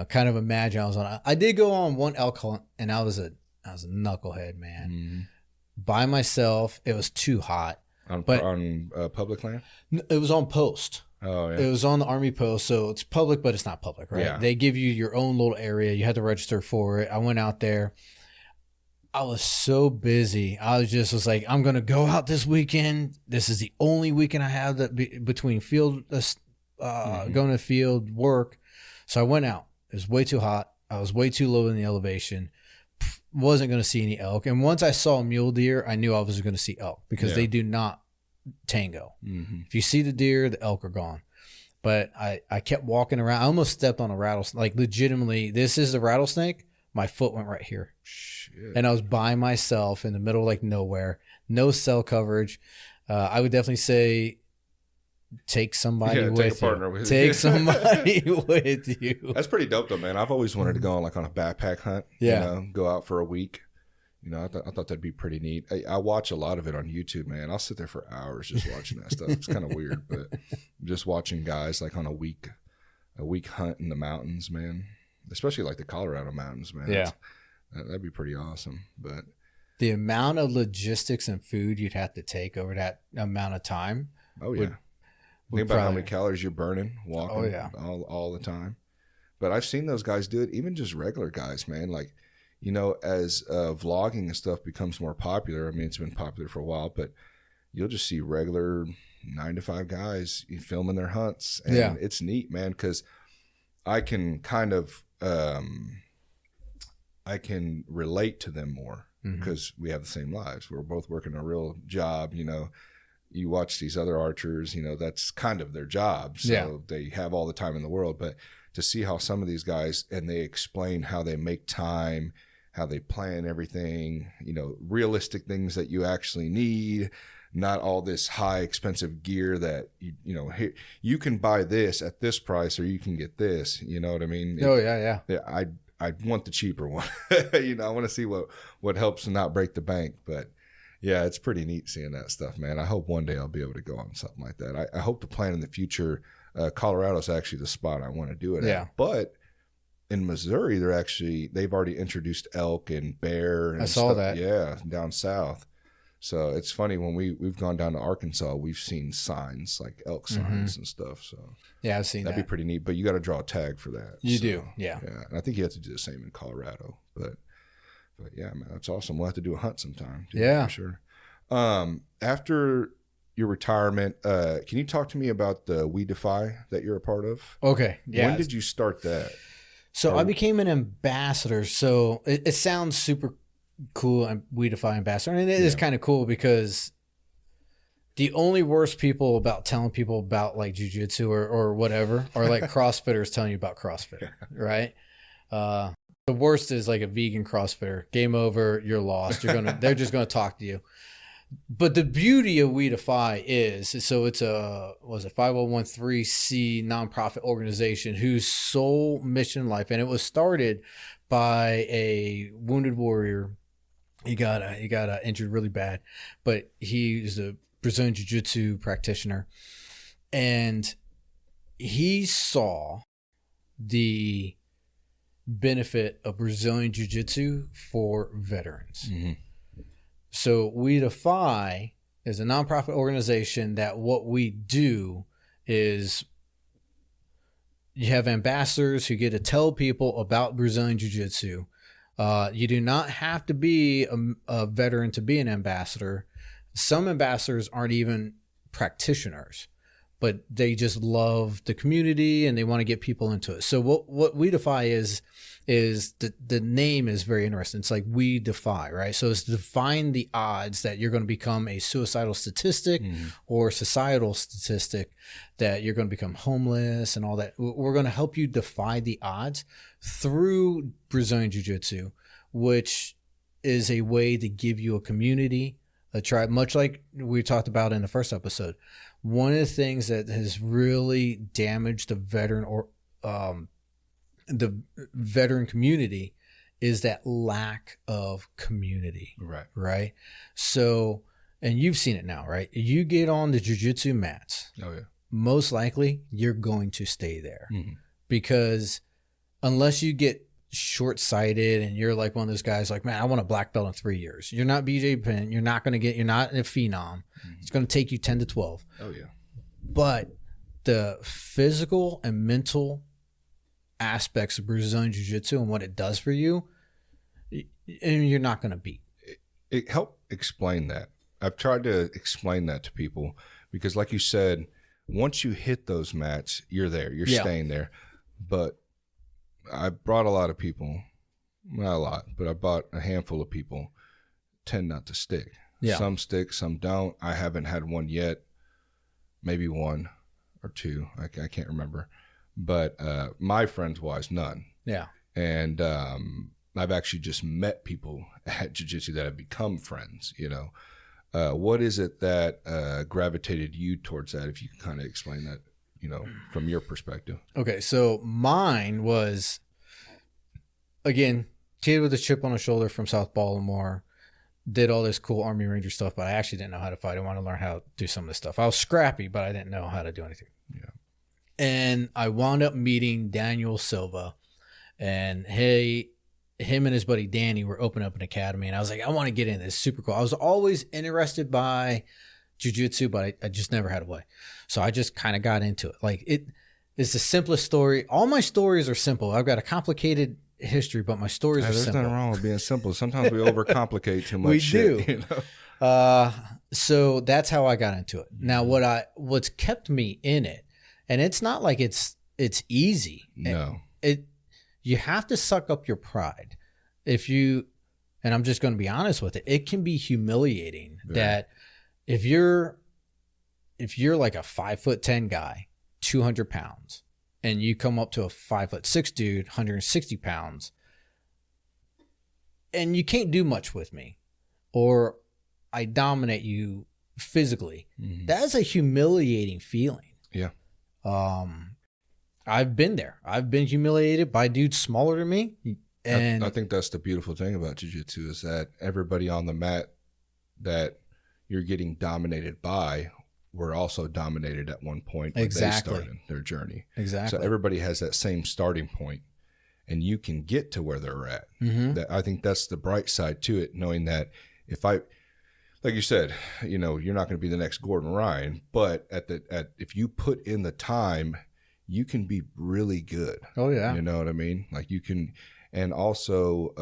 kind of imagine I was on. I did go on one elk hunt, and I was a knucklehead, man. By myself. It was too hot. On public land? It was on post. Oh, yeah. It was on the Army post, so it's public, but it's not public, right? Yeah. They give you your own little area. You had to register for it. I went out there. I was so busy. I was like, I'm going to go out this weekend. This is the only weekend I have that between field, going to the field, work. So I went out. It was way too hot. I was way too low in the elevation. Wasn't going to see any elk. And once I saw a mule deer, I knew I was going to see elk because they do not tango. If you see the deer, the elk are gone. But I kept walking around. I almost stepped on a rattlesnake. Like legitimately, this is a rattlesnake. My foot went right here. Shit. And I was by myself in the middle of like nowhere. No cell coverage. I would definitely say take somebody with you. Take a partner with you. Take somebody with you. That's pretty dope though, man. I've always wanted to go on a backpack hunt. Yeah. You know, go out for a week. You know, I thought that'd be pretty neat. I watch a lot of it on YouTube, man. I'll sit there for hours just watching that stuff. It's kind of weird, but just watching guys like on a week hunt in the mountains, man. Especially like the Colorado mountains, man. Yeah. That'd be pretty awesome. But the amount of logistics and food you'd have to take over that amount of time. Oh, yeah. Think about how many calories you're burning walking all the time. But I've seen those guys do it, even just regular guys, man. Like, you know, as vlogging and stuff becomes more popular, I mean, it's been popular for a while, but you'll just see regular 9 to 5 guys filming their hunts. And it's neat, man, because I can kind of I can relate to them more because we have the same lives. We're both working a real job. You know, you watch these other archers, you know, that's kind of their job. So they have all the time in the world. But to see how some of these guys, and they explain how they make time, how they plan everything, you know, realistic things that you actually need, not all this high expensive gear that, you know, you can buy this at this price or you can get this, you know what I mean? Yeah. I want the cheaper one. You know, I want to see what helps not break the bank. But yeah, it's pretty neat seeing that stuff, man. I hope one day I'll be able to go on something like that. I hope to plan in the future. Colorado's actually the spot I want to do it at. But in Missouri, they've already introduced elk and bear and I saw stuff. that. Yeah, down south. So it's funny when we've gone down to Arkansas, we've seen signs like elk signs and stuff. So yeah, I've seen that'd be pretty neat. But you got to draw a tag for that. You do, yeah. And I think you have to do the same in Colorado. But yeah, man, that's awesome. We'll have to do a hunt sometime. Yeah, for sure. After your retirement, can you talk to me about the We Defy that you're a part of? Okay, yeah. When did you start that? So I became an ambassador. So it sounds super cool, and We Defy ambassador. And it is kind of cool because the only worst people about telling people about like Jiu Jitsu or whatever are like CrossFitters telling you about CrossFit, right? The worst is like a vegan CrossFitter. Game over, you're lost. They're just gonna talk to you. But the beauty of We Defy is, so it's a 501(c) nonprofit organization whose sole mission in life, and it was started by a wounded warrior. He got injured really bad, but he's a Brazilian Jiu Jitsu practitioner, and he saw the benefit of Brazilian Jiu Jitsu for veterans. So We Defy is a nonprofit organization that what we do is you have ambassadors who get to tell people about Brazilian Jiu Jitsu. You do not have to be a veteran to be an ambassador. Some ambassadors aren't even practitioners, but they just love the community and they want to get people into it. So what We Defy is the name is very interesting. It's like We Defy, right? So it's define the odds that you're going to become a suicidal statistic or societal statistic, that you're going to become homeless and all that. We're going to help you defy the odds through Brazilian Jiu-Jitsu, which is a way to give you a community, a tribe, much like we talked about in the first episode. One of the things that has really damaged the veteran community is that lack of community. Right. So, and you've seen it now, right? You get on the jiu-jitsu mats. Oh yeah. Most likely you're going to stay there because unless you get short-sighted and you're like one of those guys like, man, I want a black belt in 3 years. You're not BJ Penn. You're not a phenom. It's going to take you 10 to 12. Oh yeah. But the physical and mental aspects of Brazilian Jiu-Jitsu and what it does for you, and you're not going to beat. It help explain that. I've tried to explain that to people because, like you said, once you hit those mats, you're there. You're staying there. But I brought a lot of people, not a lot, but I brought a handful of people, tend not to stick. Yeah. Some stick, some don't. I haven't had one yet. Maybe one or two. I can't remember. But my friends-wise, none. Yeah. And I've actually just met people at jiu-jitsu that have become friends, you know. What is it that gravitated you towards that, if you can kind of explain that, you know, from your perspective? Okay, so mine was, again, kid with a chip on his shoulder from South Baltimore, did all this cool Army Ranger stuff, but I actually didn't know how to fight. I wanted to learn how to do some of this stuff. I was scrappy, but I didn't know how to do anything. Yeah. And I wound up meeting Daniel Silva, and him and his buddy Danny were opening up an academy, and I was like, I want to get in this. It's super cool. I was always interested by jiu-jitsu, but I just never had a way. So I just kind of got into it. Like, it is the simplest story. All my stories are simple. I've got a complicated history, but my stories are there's simple. There's nothing wrong with being simple. Sometimes we overcomplicate too much. We shit, do. you know? So that's how I got into it. Now, what's kept me in it, and it's not like it's easy. No. You have to suck up your pride. And I'm just going to be honest with it can be humiliating that if you're like a 5'10" guy, 200 pounds, and you come up to a 5'6" dude, 160 pounds, and you can't do much with me, or I dominate you physically, that's a humiliating feeling. Yeah. I've been there. I've been humiliated by dudes smaller than me. And I think that's the beautiful thing about jiu-jitsu is that everybody on the mat that you're getting dominated by were also dominated at one point when they started their journey. Exactly. So everybody has that same starting point, and you can get to where they're at. I think that's the bright side to it, knowing that like you said, you know, you're not going to be the next Gordon Ryan, but if you put in the time, you can be really good. Oh yeah. You know what I mean? Like you can. And also,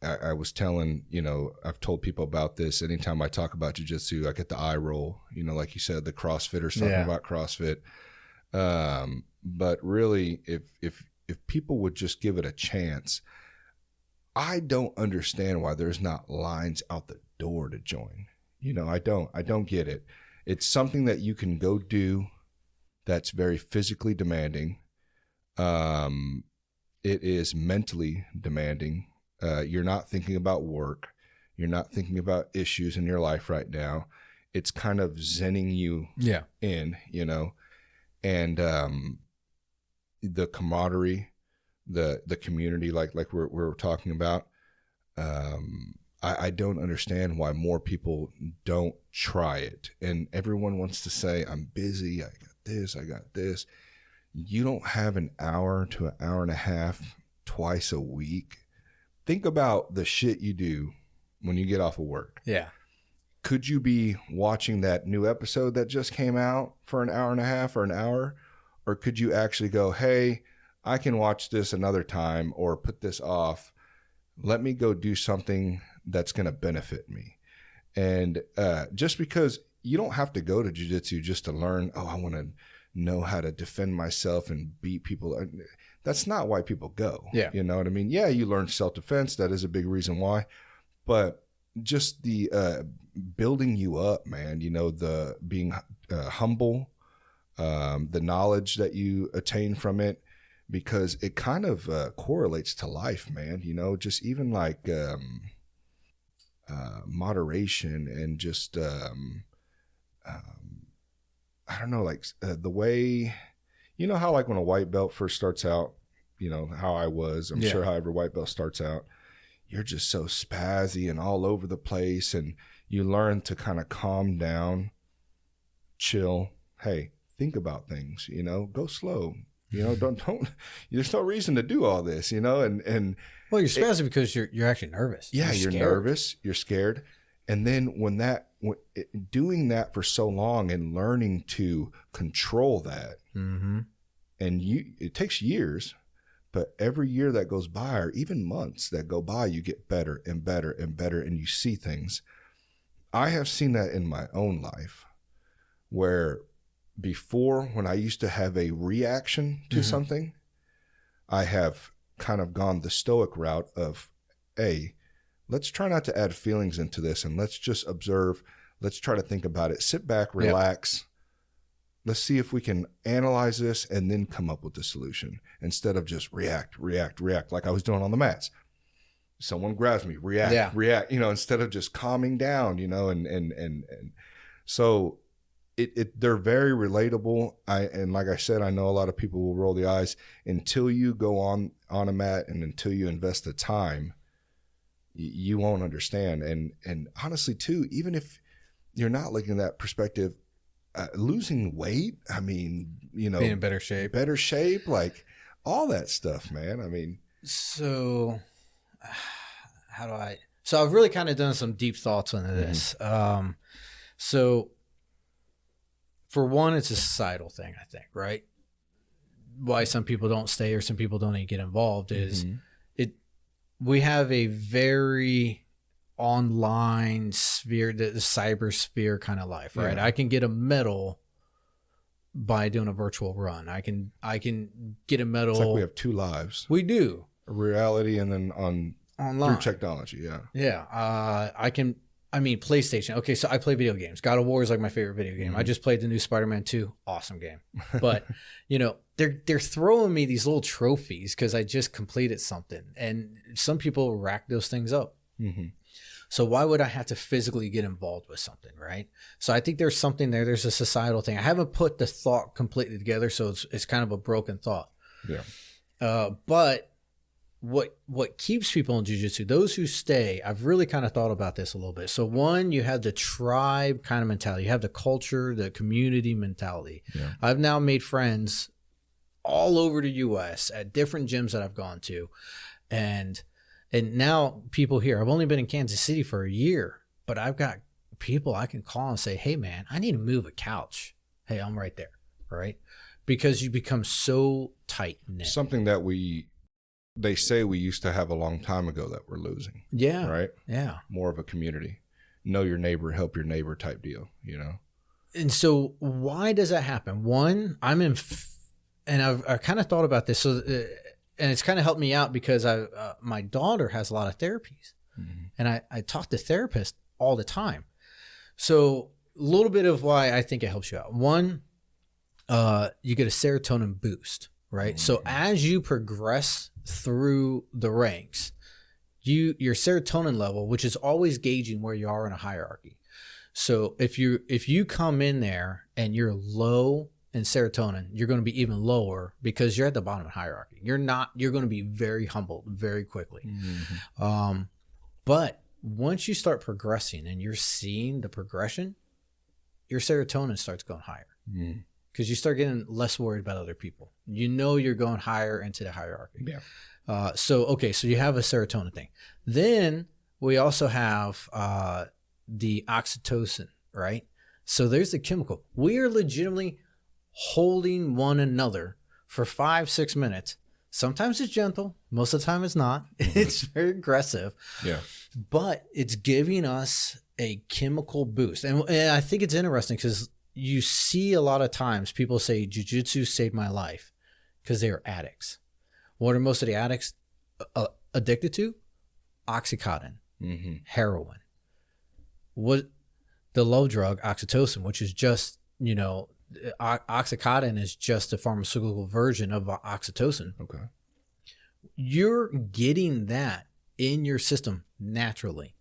I was telling, you know, I've told people about this. Anytime I talk about jiu-jitsu, I get the eye roll, you know, like you said, the CrossFitters talking about CrossFit. But really, if people would just give it a chance, I don't understand why there's not lines out the door to join. You know, I don't get it. It's something that you can go do that's very physically demanding. It is mentally demanding. You're not thinking about work. You're not thinking about issues in your life right now. It's kind of zenning you in, you know, and the camaraderie, the community, like we're talking about. I don't understand why more people don't try it. And everyone wants to say, I'm busy. I got this. You don't have an hour to an hour and a half twice a week. Think about the shit you do when you get off of work. Yeah. Could you be watching that new episode that just came out for an hour and a half or an hour? Or could you actually go, hey, I can watch this another time or put this off. Let me go do something that's going to benefit me. And just because you don't have to go to jiu-jitsu just to learn, I want to know how to defend myself and beat people. That's not why people go. Yeah. You know what I mean? Yeah, you learn self-defense. That is a big reason why. But just the building you up, man, you know, the being humble, the knowledge that you attain from it, because it kind of correlates to life, man. You know, just even like moderation and just I don't know, like the way, you know how like when a white belt first starts out, you know, how I was, I'm sure how every white belt starts out, you're just so spazzy and all over the place, and you learn to kind of calm down, chill. Hey, think about things, you know, go slow, you know, don't, there's no reason to do all this, you know, and well, you're spazzy because you're actually nervous. Yeah, you're nervous, you're scared. And then doing that for so long and learning to control that, and it takes years, But every year that goes by, or even months that go by, you get better and better and better, and you see things. I have seen that in my own life, where before, when I used to have a reaction to something, I have kind of gone the stoic route of, hey, let's try not to add feelings into this, and let's just observe. Let's try to think about it. Sit back, relax. Let's see if we can analyze this and then come up with the solution instead of just react like I was doing on the mats. Someone grabs me, react, instead of just calming down, and so they're very relatable. And like I said, I know a lot of people will roll the eyes until you go on a mat and until you invest the time, you won't understand. And honestly too, even if you're not looking at that perspective, losing weight, I mean, being in better shape, like all that stuff, man. I mean, so so I've really kind of done some deep thoughts into this. So for one, it's a societal thing, I think, right? Why some people don't stay or some people don't even get involved is we have a very online sphere, the cyber sphere kind of life, right? I can get a medal by doing a virtual run. I can get a medal. It's like we have two lives. We do. Reality and then online through technology. PlayStation. Okay, so I play video games. God of War is like my favorite video game. I just played the new Spider-Man 2. Awesome game. But they're throwing me these little trophies because I just completed something, and some people rack those things up. So why would I have to physically get involved with something, right? So I think there's something there. There's a societal thing. I haven't put the thought completely together, so it's kind of a broken thought. But what keeps people in jiu-jitsu, those who stay, I've really kind of thought about this a little bit. So one, you have the tribe kind of mentality. You have the culture, the community mentality. I've now made friends all over the U.S. at different gyms that I've gone to, and now people here, I've only been in Kansas City for a year, but I've got people I can call and say, hey man, I need to move a couch. Hey, I'm right there. Right. Because you become so tight knit. Something that they say we used to have a long time ago that we're losing. Yeah. Right. Yeah. More of a community, know your neighbor, help your neighbor type deal, And so why does that happen? One, and I've kind of thought about this. So, and it's kind of helped me out because my daughter has a lot of therapies, and I talk to therapists all the time. So a little bit of why I think it helps you out. One, you get a serotonin boost, right? So as you progress through the ranks, your serotonin level, which is always gauging where you are in a hierarchy. So if you come in there and you're low in serotonin, you're going to be even lower because you're at the bottom of the hierarchy. You're going to be very humbled very quickly. But once you start progressing and you're seeing the progression, your serotonin starts going higher because you start getting less worried about other people. You're going higher into the hierarchy. So you have a serotonin thing. Then we also have the oxytocin, right? So there's the chemical. We are legitimately holding one another for 5-6 minutes. Sometimes it's gentle. Most of the time it's not. It's very aggressive. Yeah. But it's giving us a chemical boost. And I think it's interesting because you see a lot of times people say jiu-jitsu saved my life because they are addicts. What are most of the addicts addicted to? Oxycontin, heroin. What the low drug, oxytocin, which is just, Oxycontin is just a pharmaceutical version of oxytocin. Okay. You're getting that in your system naturally.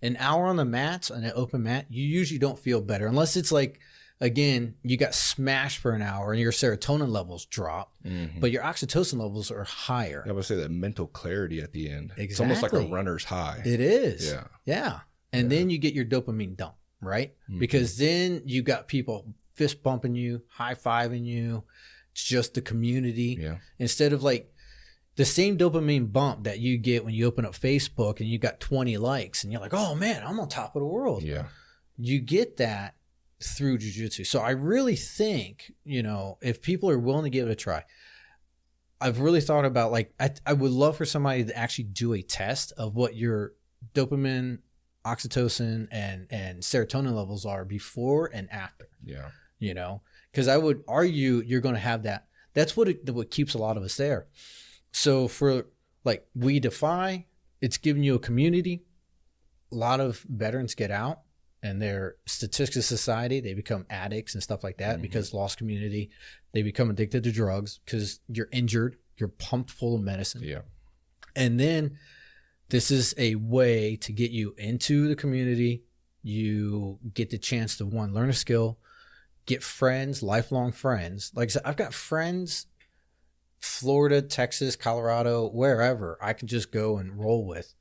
An hour on the mats, on an open mat, you usually don't feel better unless it's like, again, you got smashed for an hour and your serotonin levels drop, but your oxytocin levels are higher. I would say that mental clarity at the end. Exactly. It's almost like a runner's high. It is. Yeah. Yeah. And then you get your dopamine dump, right? Because then you got people fist bumping you, high-fiving you. It's just the community. Yeah. Instead of like the same dopamine bump that you get when you open up Facebook and you got 20 likes and you're like, oh man, I'm on top of the world. Yeah. You get that through jiu-jitsu. So I really think, if people are willing to give it a try, I've really thought about, like, I would love for somebody to actually do a test of what your dopamine, oxytocin, and serotonin levels are before and after. Yeah. You know, because I would argue you're going to have that. That's what keeps a lot of us there. So for like We Defy, it's giving you a community. A lot of veterans get out and they're statistics society. They become addicts and stuff like that because lost community. They become addicted to drugs because you're injured. You're pumped full of medicine. Yeah. And then this is a way to get you into the community. You get the chance to, one, learn a skill, get friends, lifelong friends. Like I said, I've got friends, Florida, Texas, Colorado, wherever I can just go and roll with.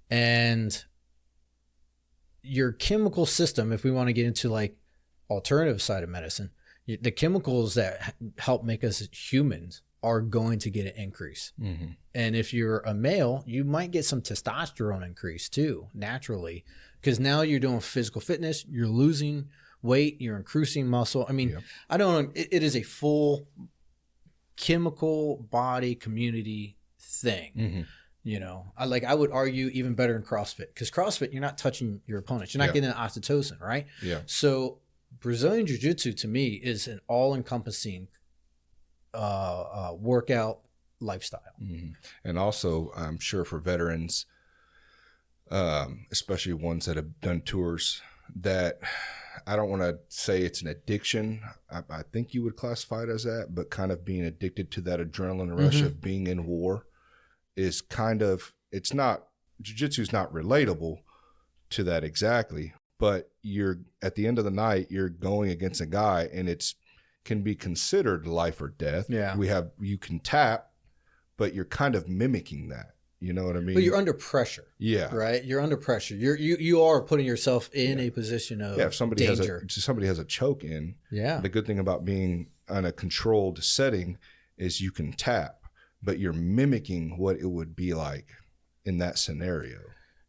And your chemical system, if we want to get into like alternative side of medicine, the chemicals that help make us humans are going to get an increase. And if you're a male, you might get some testosterone increase too, naturally, because now you're doing physical fitness, you're losing weight, you're increasing muscle. I mean, I don't know. It is a full chemical body community thing. You know, I would argue even better in CrossFit, because CrossFit, you're not touching your opponents. You're not getting an oxytocin, right? Yeah. So Brazilian Jiu Jitsu to me is an all-encompassing workout lifestyle. And also, I'm sure for veterans, especially ones that have done tours, that I don't want to say it's an addiction. I think you would classify it as that, but kind of being addicted to that adrenaline rush of being in war is kind of, it's not, jiu-jitsu is not relatable to that exactly, but you're, at the end of the night, you're going against a guy and it's can be considered life or death. Yeah. You can tap, but you're kind of mimicking that. You know what I mean? But you're under pressure. Yeah. Right? You're under pressure. You are putting yourself in a position of if somebody danger. Has a choke in. Yeah. The good thing about being in a controlled setting is you can tap, but you're mimicking what it would be like in that scenario.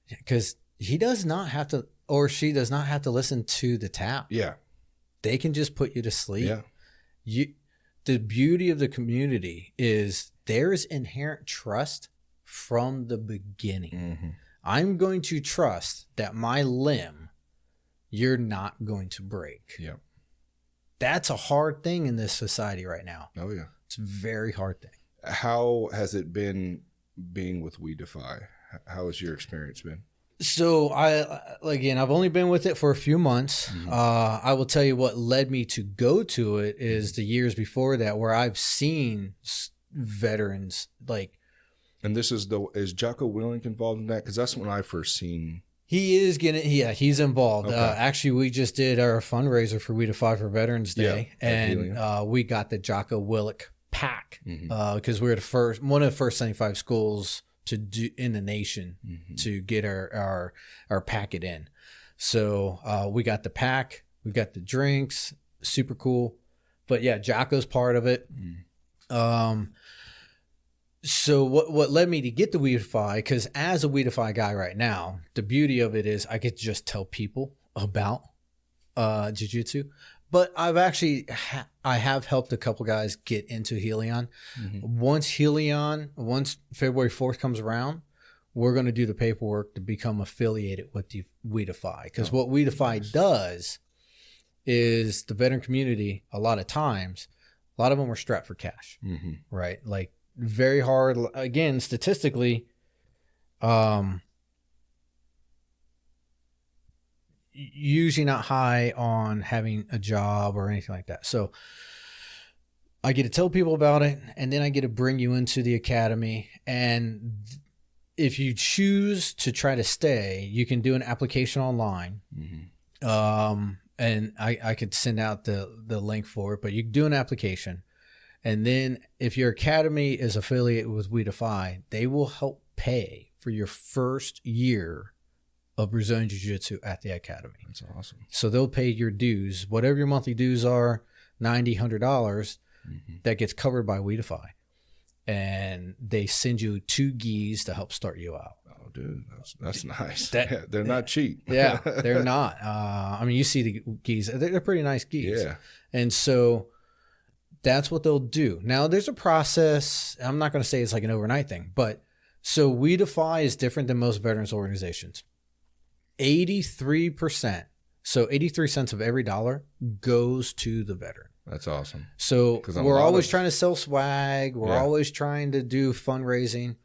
Because he does not have to, or she does not have to listen to the tap. Yeah. They can just put you to sleep. Yeah. The beauty of the community is there is inherent trust from the beginning. I'm going to trust that my limb, you're not going to break. Yeah. That's a hard thing in this society right now. Oh, yeah. It's a very hard thing. How has it been being with We Defy? How has your experience been? So I've only been with it for a few months. I will tell you what led me to go to it is the years before that, where I've seen veterans like. And this is Jocko Willink involved in that? Because that's when I first seen. He is getting, he's involved. Okay. Actually, we just did our fundraiser for We Defy for Veterans Day, and we got the Jocko Willink pack because we were one of the first 75 schools to do in the nation to get our packet in. So we got the pack, we got the drinks, super cool. But yeah, Jocko's part of it. So what led me to get the We Defy, because as a We Defy guy right now, the beauty of it is I get to just tell people about jiu-jitsu. But I've actually I have helped a couple guys get into Helion. Once February 4th comes around, we're going to do the paperwork to become affiliated with the We Defy. Because what We Defy does is the veteran community, a lot of times, a lot of them are strapped for cash, right? Like very hard, again, statistically, usually not high on having a job or anything like that. So I get to tell people about it, and then I get to bring you into the academy. And if you choose to try to stay, you can do an application online. And I could send out the link for it, but you can do an application. And then if your academy is affiliated with We Defy, they will help pay for your first year of Brazilian Jiu-Jitsu at the academy. That's awesome. So they'll pay your dues, whatever your monthly dues are, $90, $100, that gets covered by We Defy. And they send you 2 gis to help start you out. Oh, dude, that's nice. They're not cheap. Yeah, they're not. I mean, you see the gis. They're pretty nice gis. Yeah. And so that's what they'll do. Now, there's a process. I'm not going to say it's like an overnight thing, but so We Defy is different than most veterans organizations. 83%, so 83 cents of every dollar goes to the veteran. That's awesome. So we're always trying to sell swag. We're always trying to do fundraising.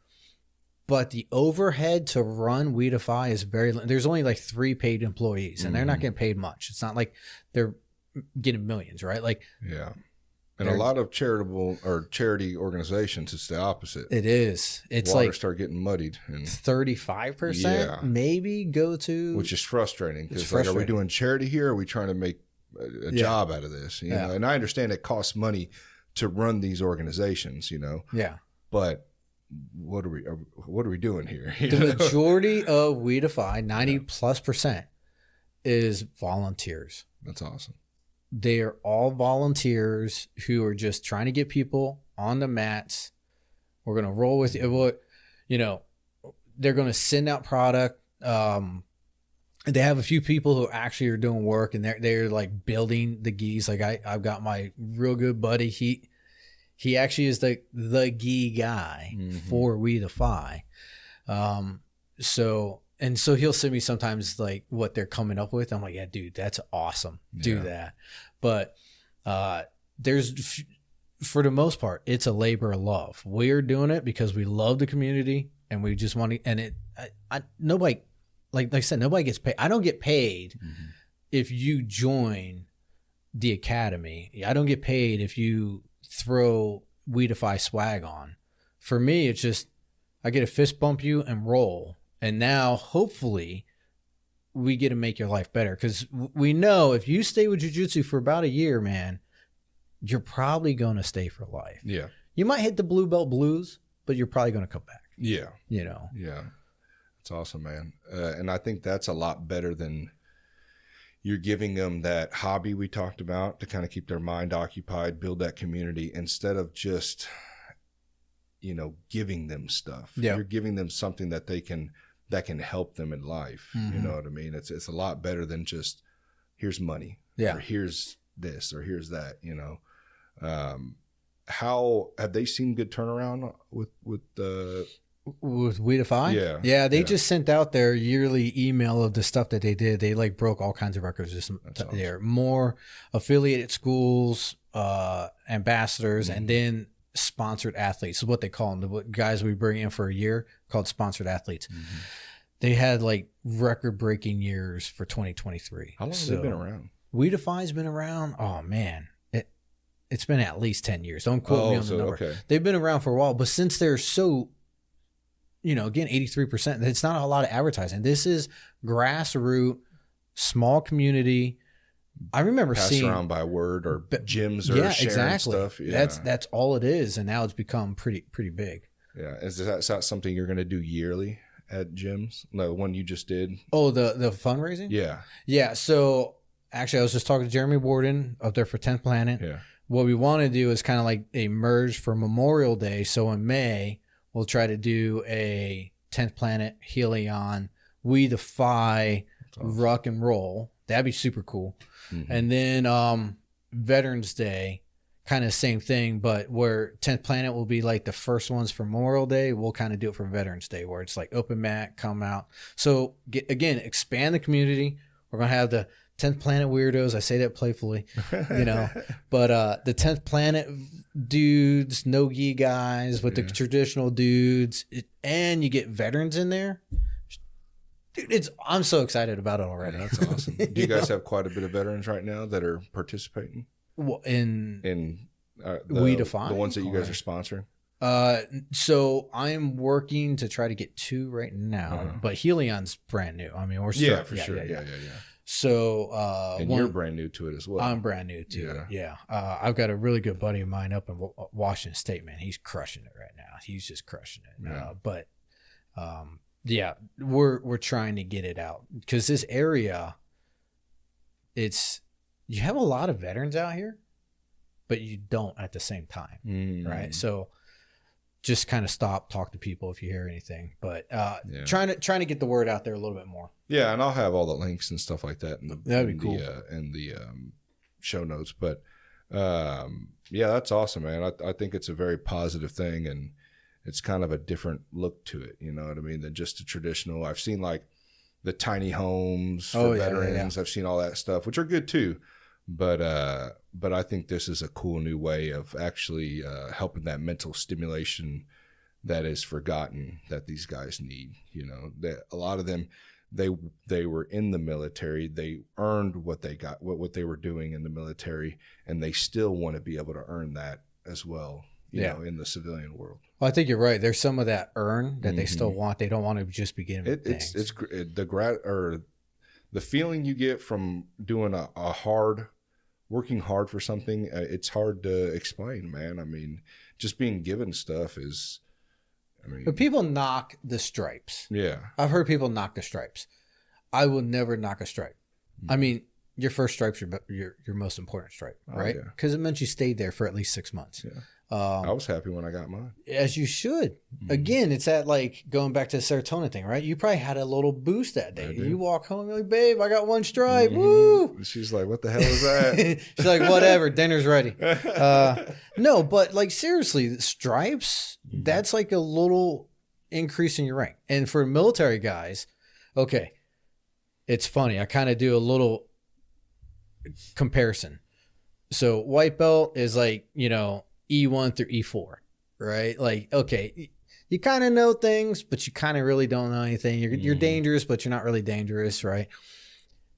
But the overhead to run We Defy is there's only like 3 paid employees, and they're not getting paid much. It's not like they're getting millions, right? Like, yeah. And a lot of charitable or charity organizations, it's the opposite. It is. It's Water like start getting muddied, and 35% maybe go to, which is frustrating. Because like, are we doing charity here? Or are we trying to make a job out of this? You know, and I understand it costs money to run these organizations. You know, but what are we doing here? The majority of We Defy, 90+%, is volunteers. That's awesome. They are all volunteers who are just trying to get people on the mats. We're going to roll with you. You know, they're going to send out product. They have a few people who actually are doing work, and they're like building the gis. Like I've got my real good buddy. He actually is the gi guy for We Defy. So he'll send me sometimes like what they're coming up with. I'm like, yeah, dude, that's awesome. Do that. But there's, for the most part, it's a labor of love. We're doing it because we love the community, and we just want to. And nobody, like I said, nobody gets paid. I don't get paid if you join the academy. I don't get paid if you throw We Defy swag on. For me, it's just I get to fist bump you and roll. And now, hopefully, we get to make your life better. Because we know if you stay with Jiu Jitsu for about a year, man, you're probably going to stay for life. Yeah. You might hit the blue belt blues, but you're probably going to come back. Yeah. You know? Yeah. It's awesome, man. And I think that's a lot better than you're giving them that hobby we talked about to kind of keep their mind occupied, build that community, instead of just, you know, giving them stuff. Yeah. You're giving them something that can help them in life. You know what I mean? It's a lot better than just here's money. Yeah. Or here's this or here's that, you know. How have they seen good turnaround with We Defy? Yeah. They just sent out their yearly email of the stuff that they did. They like broke all kinds of records. Just there, more affiliated schools, ambassadors, and then sponsored athletes is what they call them. The guys we bring in for a year, called sponsored athletes. They had like record-breaking years for 2023. How long have they been around? We Defy's been around. Oh man, it's been at least 10 years. Don't quote me on the number. Okay. They've been around for a while, but since they're so, you know, again, 83%, it's not a lot of advertising. This is grassroots, small community. I remember seeing around by word or gyms or sharing stuff. Yeah, that's all it is, and now it's become pretty big. Yeah, is that something you're going to do yearly at gyms? The one you just did? Oh, the fundraising? Yeah. So actually, I was just talking to Jeremy Warden up there for 10th Planet. Yeah. What we want to do is kind of like a merge for Memorial Day. So in May, we'll try to do a 10th Planet Helion We Defy rock and roll. That'd be super cool. And then Veterans Day, kind of same thing, but where 10th Planet will be like the first ones for Memorial Day, we'll kind of do it for Veterans Day, where it's like open mat, come out. So again, expand the community. We're going to have the 10th Planet weirdos. I say that playfully, you know, but the 10th Planet dudes, no-gi guys with the traditional dudes, and you get veterans in there. Dude, I'm so excited about it already. Yeah, that's awesome. Do you guys have quite a bit of veterans right now that are participating? In We Defy, the ones that you guys are sponsoring? So I'm working to try to get 2 right now, but Helion's brand new. I mean, we're still, for sure. Yeah. So, and you're brand new to it as well. I'm brand new to it. Yeah. I've got a really good buddy of mine up in Washington State, man. He's crushing it right now. He's just crushing it. Yeah, we're trying to get it out because this area, you have a lot of veterans out here, but you don't at the same time, right? So just kind of talk to people if you hear anything, but trying to get the word out there a little bit more. Yeah, and I'll have all the links and stuff like that That'd be cool. in the show notes. But Yeah, that's awesome, man. I think it's a very positive thing, and it's kind of a different look to it. You know what I mean? Than just a traditional. I've seen like the tiny homes for veterans. I've seen all that stuff, which are good too. But I think this is a cool new way of actually helping that mental stimulation that is forgotten that these guys need. You know, that a lot of them, they were in the military, they earned what they got, what they were doing in the military, and they still want to be able to earn that as well, you know, in the civilian world. Well, I think you're right. There's some of that earn that they still want. They don't want to just be given things. It's the feeling you get from doing working hard for something. It's hard to explain, man. I mean, just being given stuff is. But people knock the stripes. Yeah. I've heard people knock the stripes. I will never knock a stripe. I mean, your first stripe's your most important stripe, right? Because it meant you stayed there for at least 6 months. Yeah. I was happy when I got mine. As you should. Again, it's that like going back to the serotonin thing, right? You probably had a little boost that day. You walk home, you're like, babe, I got one stripe. Woo! She's like, what the hell is that? She's like, whatever, dinner's ready. No, but like seriously, the stripes, that's like a little increase in your rank. And for military guys, okay, it's funny. I kind of do a little comparison. So white belt is like, you know, E1 through E4, right? Like, okay, you kind of know things, but you kind of really don't know anything. You're dangerous, but you're not really dangerous, right?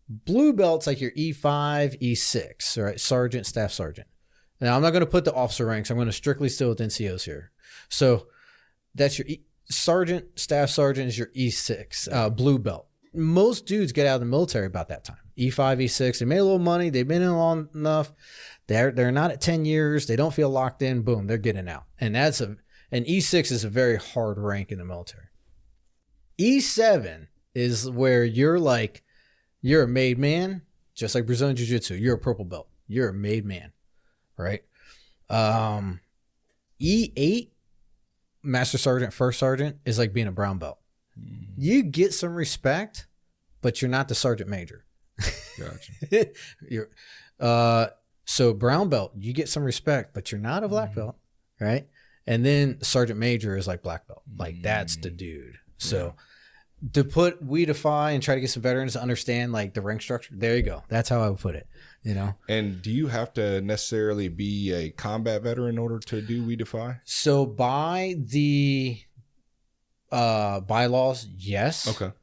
Blue belt's like your E5, E6, right? Sergeant, staff sergeant. Now, I'm not going to put the officer ranks. I'm going to strictly still with NCOs here. So that's your sergeant, staff sergeant is your E6, blue belt. Most dudes get out of the military about that time. E5, E6, they made a little money. They've been in long enough. They're not at 10 years. They don't feel locked in. Boom, they're getting out. And an E6 is a very hard rank in the military. E7 is where you're a made man, just like Brazilian Jiu Jitsu. You're a purple belt. You're a made man, right? E8, master sergeant, first sergeant, is like being a brown belt. You get some respect, but you're not the sergeant major. Gotcha. So brown belt, you get some respect, but you're not a black belt, right? And then sergeant major is like black belt. Like that's the dude. So to put we Defy and try to get some veterans to understand like the rank structure, there you go. That's how I would put it, you know? And do you have to necessarily be a combat veteran in order to do we Defy? So by the bylaws, yes. Okay.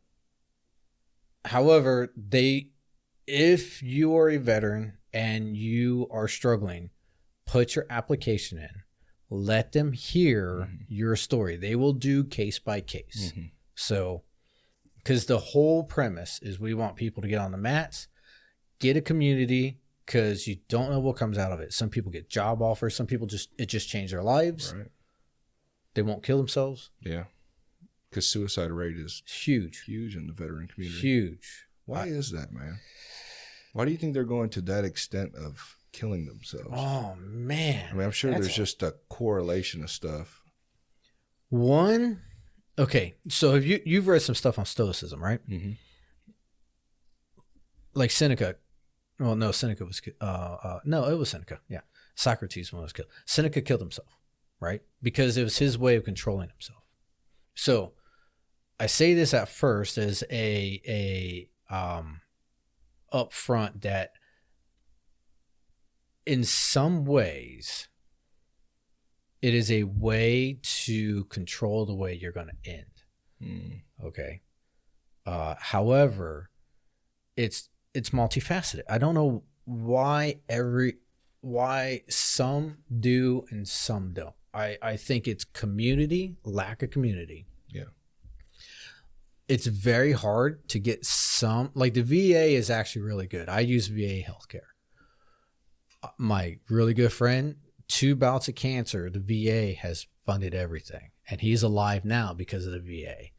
However, if you are a veteran and you are struggling, put your application in. Let them hear your story. They will do case by case. So, because the whole premise is we want people to get on the mats, get a community, because you don't know what comes out of it. Some people get job offers. Some people it just changed their lives. Right. They won't kill themselves. Yeah. Because suicide rate is huge in the veteran community. Huge. Why is that, man? Why do you think they're going to that extent of killing themselves? Oh, man. I mean, I'm sure there's just a correlation of stuff. Okay, so have you've read some stuff on Stoicism, right? Like Seneca. Well, no, Seneca was no, it was Seneca. Yeah. Socrates was killed. Seneca killed himself, right? Because it was his way of controlling himself. So I say this at first as a upfront that in some ways it is a way to control the way you're going to end. Okay. However, it's multifaceted. I don't know why some do and some don't. I think it's community, lack of community. Yeah. It's very hard to get some, like the VA is actually really good. I use VA healthcare. My really good friend, 2 bouts of cancer, the VA has funded everything. And he's alive now because of the VA.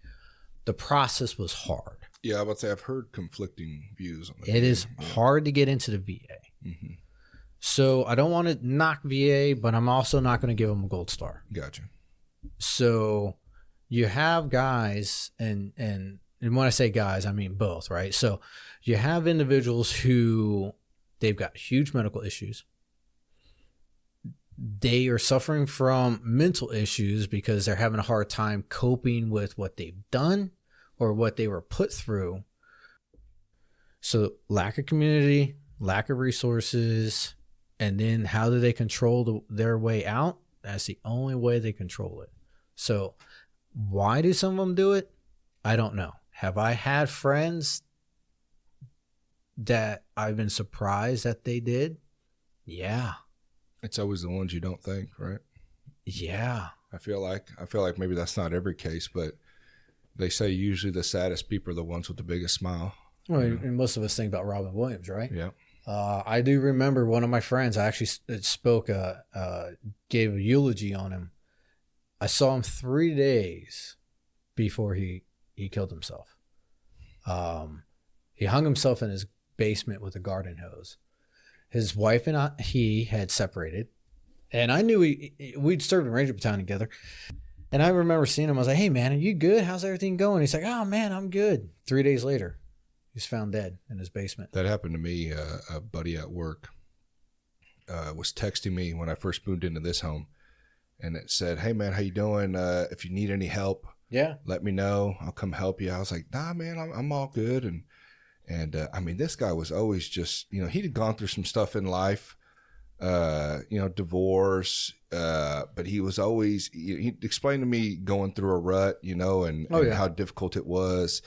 The process was hard. Yeah, I would say I've heard conflicting views on that. It is hard to get into the VA. So I don't want to knock VA, but I'm also not going to give them a gold star. Gotcha. So you have guys, and when I say guys, I mean both, right? So you have individuals who they've got huge medical issues. they are suffering from mental issues because they're having a hard time coping with what they've done or what they were put through. So lack of community, lack of resources, and then how do they control their way out? That's the only way they control it. So why do some of them do it? I don't know. Have I had friends that I've been surprised that they did? Yeah. It's always the ones you don't think, right? Yeah. I feel like maybe that's not every case, but they say usually the saddest people are the ones with the biggest smile. Well, and most of us think about Robin Williams, right? Yeah. I do remember one of my friends, I actually gave a eulogy on him. I saw him 3 days before he killed himself. He hung himself in his basement with a garden hose. His wife and he had separated, and I knew we'd served in Ranger Battalion together. And I remember seeing him. I was like, "Hey, man, are you good? How's everything going?" He's like, "Oh, man, I'm good." 3 days later, he's found dead in his basement. That happened to me. A buddy at work was texting me when I first moved into this home, and it said, "Hey, man, how you doing? If you need any help, let me know. I'll come help you." I was like, "Nah, man, I'm all good." And I mean, this guy was always just, he'd gone through some stuff in life, divorce, but he was always, he explained to me going through a rut, and how difficult it was,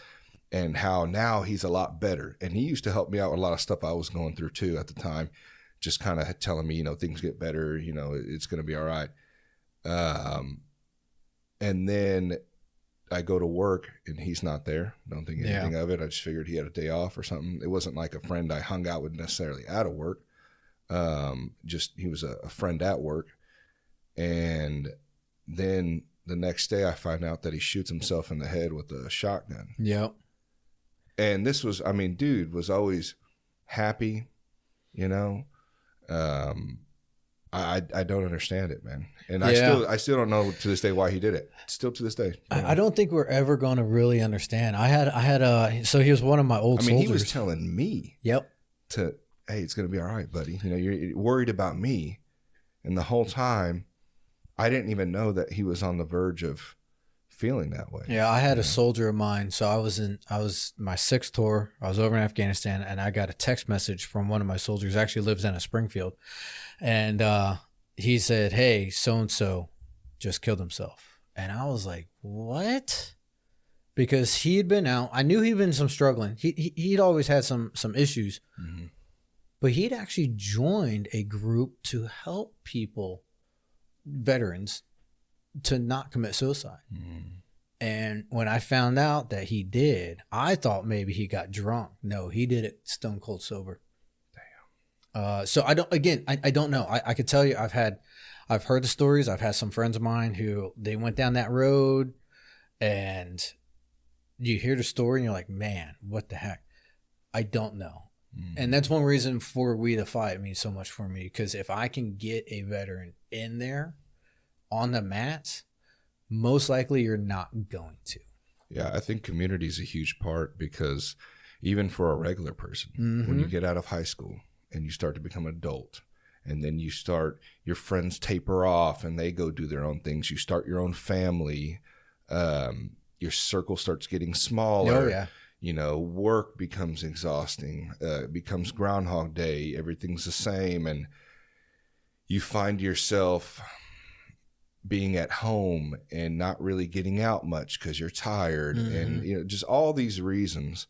and how now he's a lot better. And he used to help me out with a lot of stuff I was going through too at the time, just kind of telling me, things get better, it's going to be all right. And then I go to work and he's not there. Don't think anything of it. I just figured he had a day off or something. It wasn't like a friend I hung out with necessarily out of work. Just he was a friend at work. And then the next day I find out that he shoots himself in the head with a shotgun. Yep. And this was, dude was always happy, I don't understand it, man. And I still don't know to this day why he did it. Still to this day. I don't think we're ever going to really understand. So he was one of my old soldiers. He was telling me hey, it's going to be all right, buddy. You're worried about me. And the whole time I didn't even know that he was on the verge of feeling that way. Yeah. I had a soldier of mine. So I was my 6th tour. I was over in Afghanistan and I got a text message from one of my soldiers, actually lives in a Springfield. And he said, "Hey, so-and-so just killed himself." And I was like, what? Because he had been out. I knew he'd been some struggling. He'd always had some issues. Mm-hmm. But he'd actually joined a group to help people, veterans, to not commit suicide. Mm-hmm. And when I found out that he did, I thought maybe he got drunk. No, he did it stone cold sober. So I don't know. I could tell you I've heard the stories. I've had some friends of mine who they went down that road and you hear the story and you're like, man, what the heck? I don't know. Mm. And that's one reason for We Defy it means so much for me, because if I can get a veteran in there on the mats, most likely you're not going to. Yeah, I think community is a huge part, because even for a regular person, mm-hmm. when you get out of high school, and you start to become an adult, and then your friends taper off and they go do their own things. You start your own family. Your circle starts getting smaller. Oh, yeah. Work becomes exhausting. It becomes Groundhog Day. Everything's the same. And you find yourself being at home and not really getting out much because you're tired. Mm-hmm. And, just all these reasons.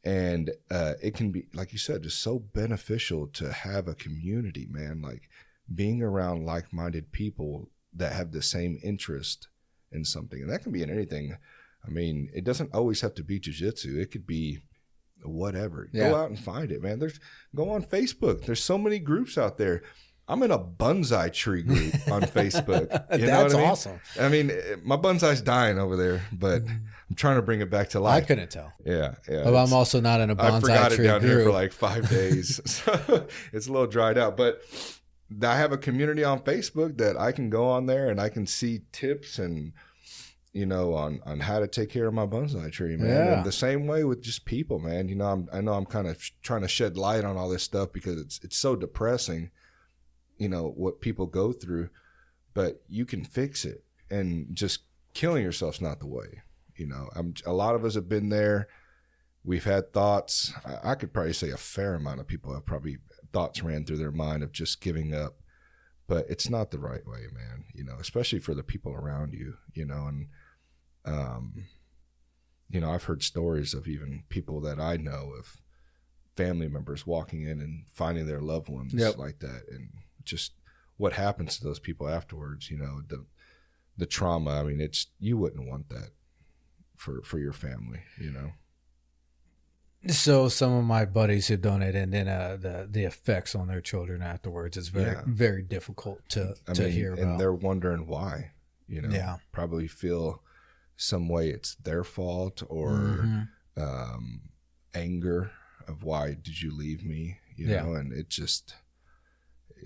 And it can be, like you said, just so beneficial to have a community, man, like being around like-minded people that have the same interest in something. And that can be in anything. It doesn't always have to be jiu-jitsu. It could be whatever. Yeah. Go out and find it, man. Go on Facebook. There's so many groups out there. I'm in a bonsai tree group on Facebook. That's awesome. My bonsai's dying over there, but I'm trying to bring it back to life. I couldn't tell. Yeah. Well, I'm also not in a bonsai tree group. I forgot it down here for like 5 days. So it's a little dried out. But I have a community on Facebook that I can go on there and I can see tips and, on how to take care of my bonsai tree, man. Yeah. And the same way with just people, man. I know I'm kind of trying to shed light on all this stuff because it's so depressing. you know, what people go through, but you can fix it, and just killing yourself's not the way. You know, a lot of us have been there. We've had thoughts. I could probably say a fair amount of people have probably thoughts ran through their mind of just giving up, but it's not the right way, man, you know, especially for the people around you, you know. And you know, I've heard stories of even people that I know of family members walking in and finding their loved ones like that, and just what happens to those people afterwards, you know, the trauma. I mean, you wouldn't want that for your family, you know. So some of my buddies have done it, and then the effects on their children afterwards is very difficult to hear about. And they're wondering why, you know. Yeah. Probably feel some way it's their fault, or anger of why did you leave me, you know. And it's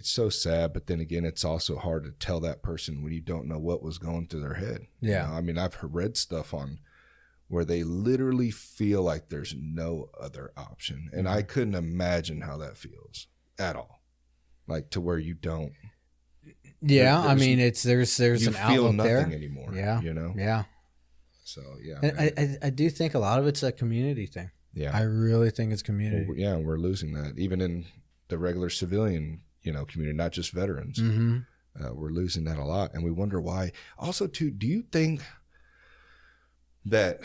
so sad. But then again, it's also hard to tell that person when you don't know what was going through their head. Yeah. You know? I mean, I've read stuff on where they literally feel like there's no other option. And I couldn't imagine how that feels at all. Like, to where you don't. Yeah, I mean, there's you an feel outlook there. nothing anymore. Yeah. You know? Yeah. So, yeah. And I do think a lot of it's a community thing. Yeah. I really think it's community. Well, yeah, we're losing that. Even in the regular civilian, you know, community, not just veterans. We're losing that a lot. And we wonder why. Also, too, do you think that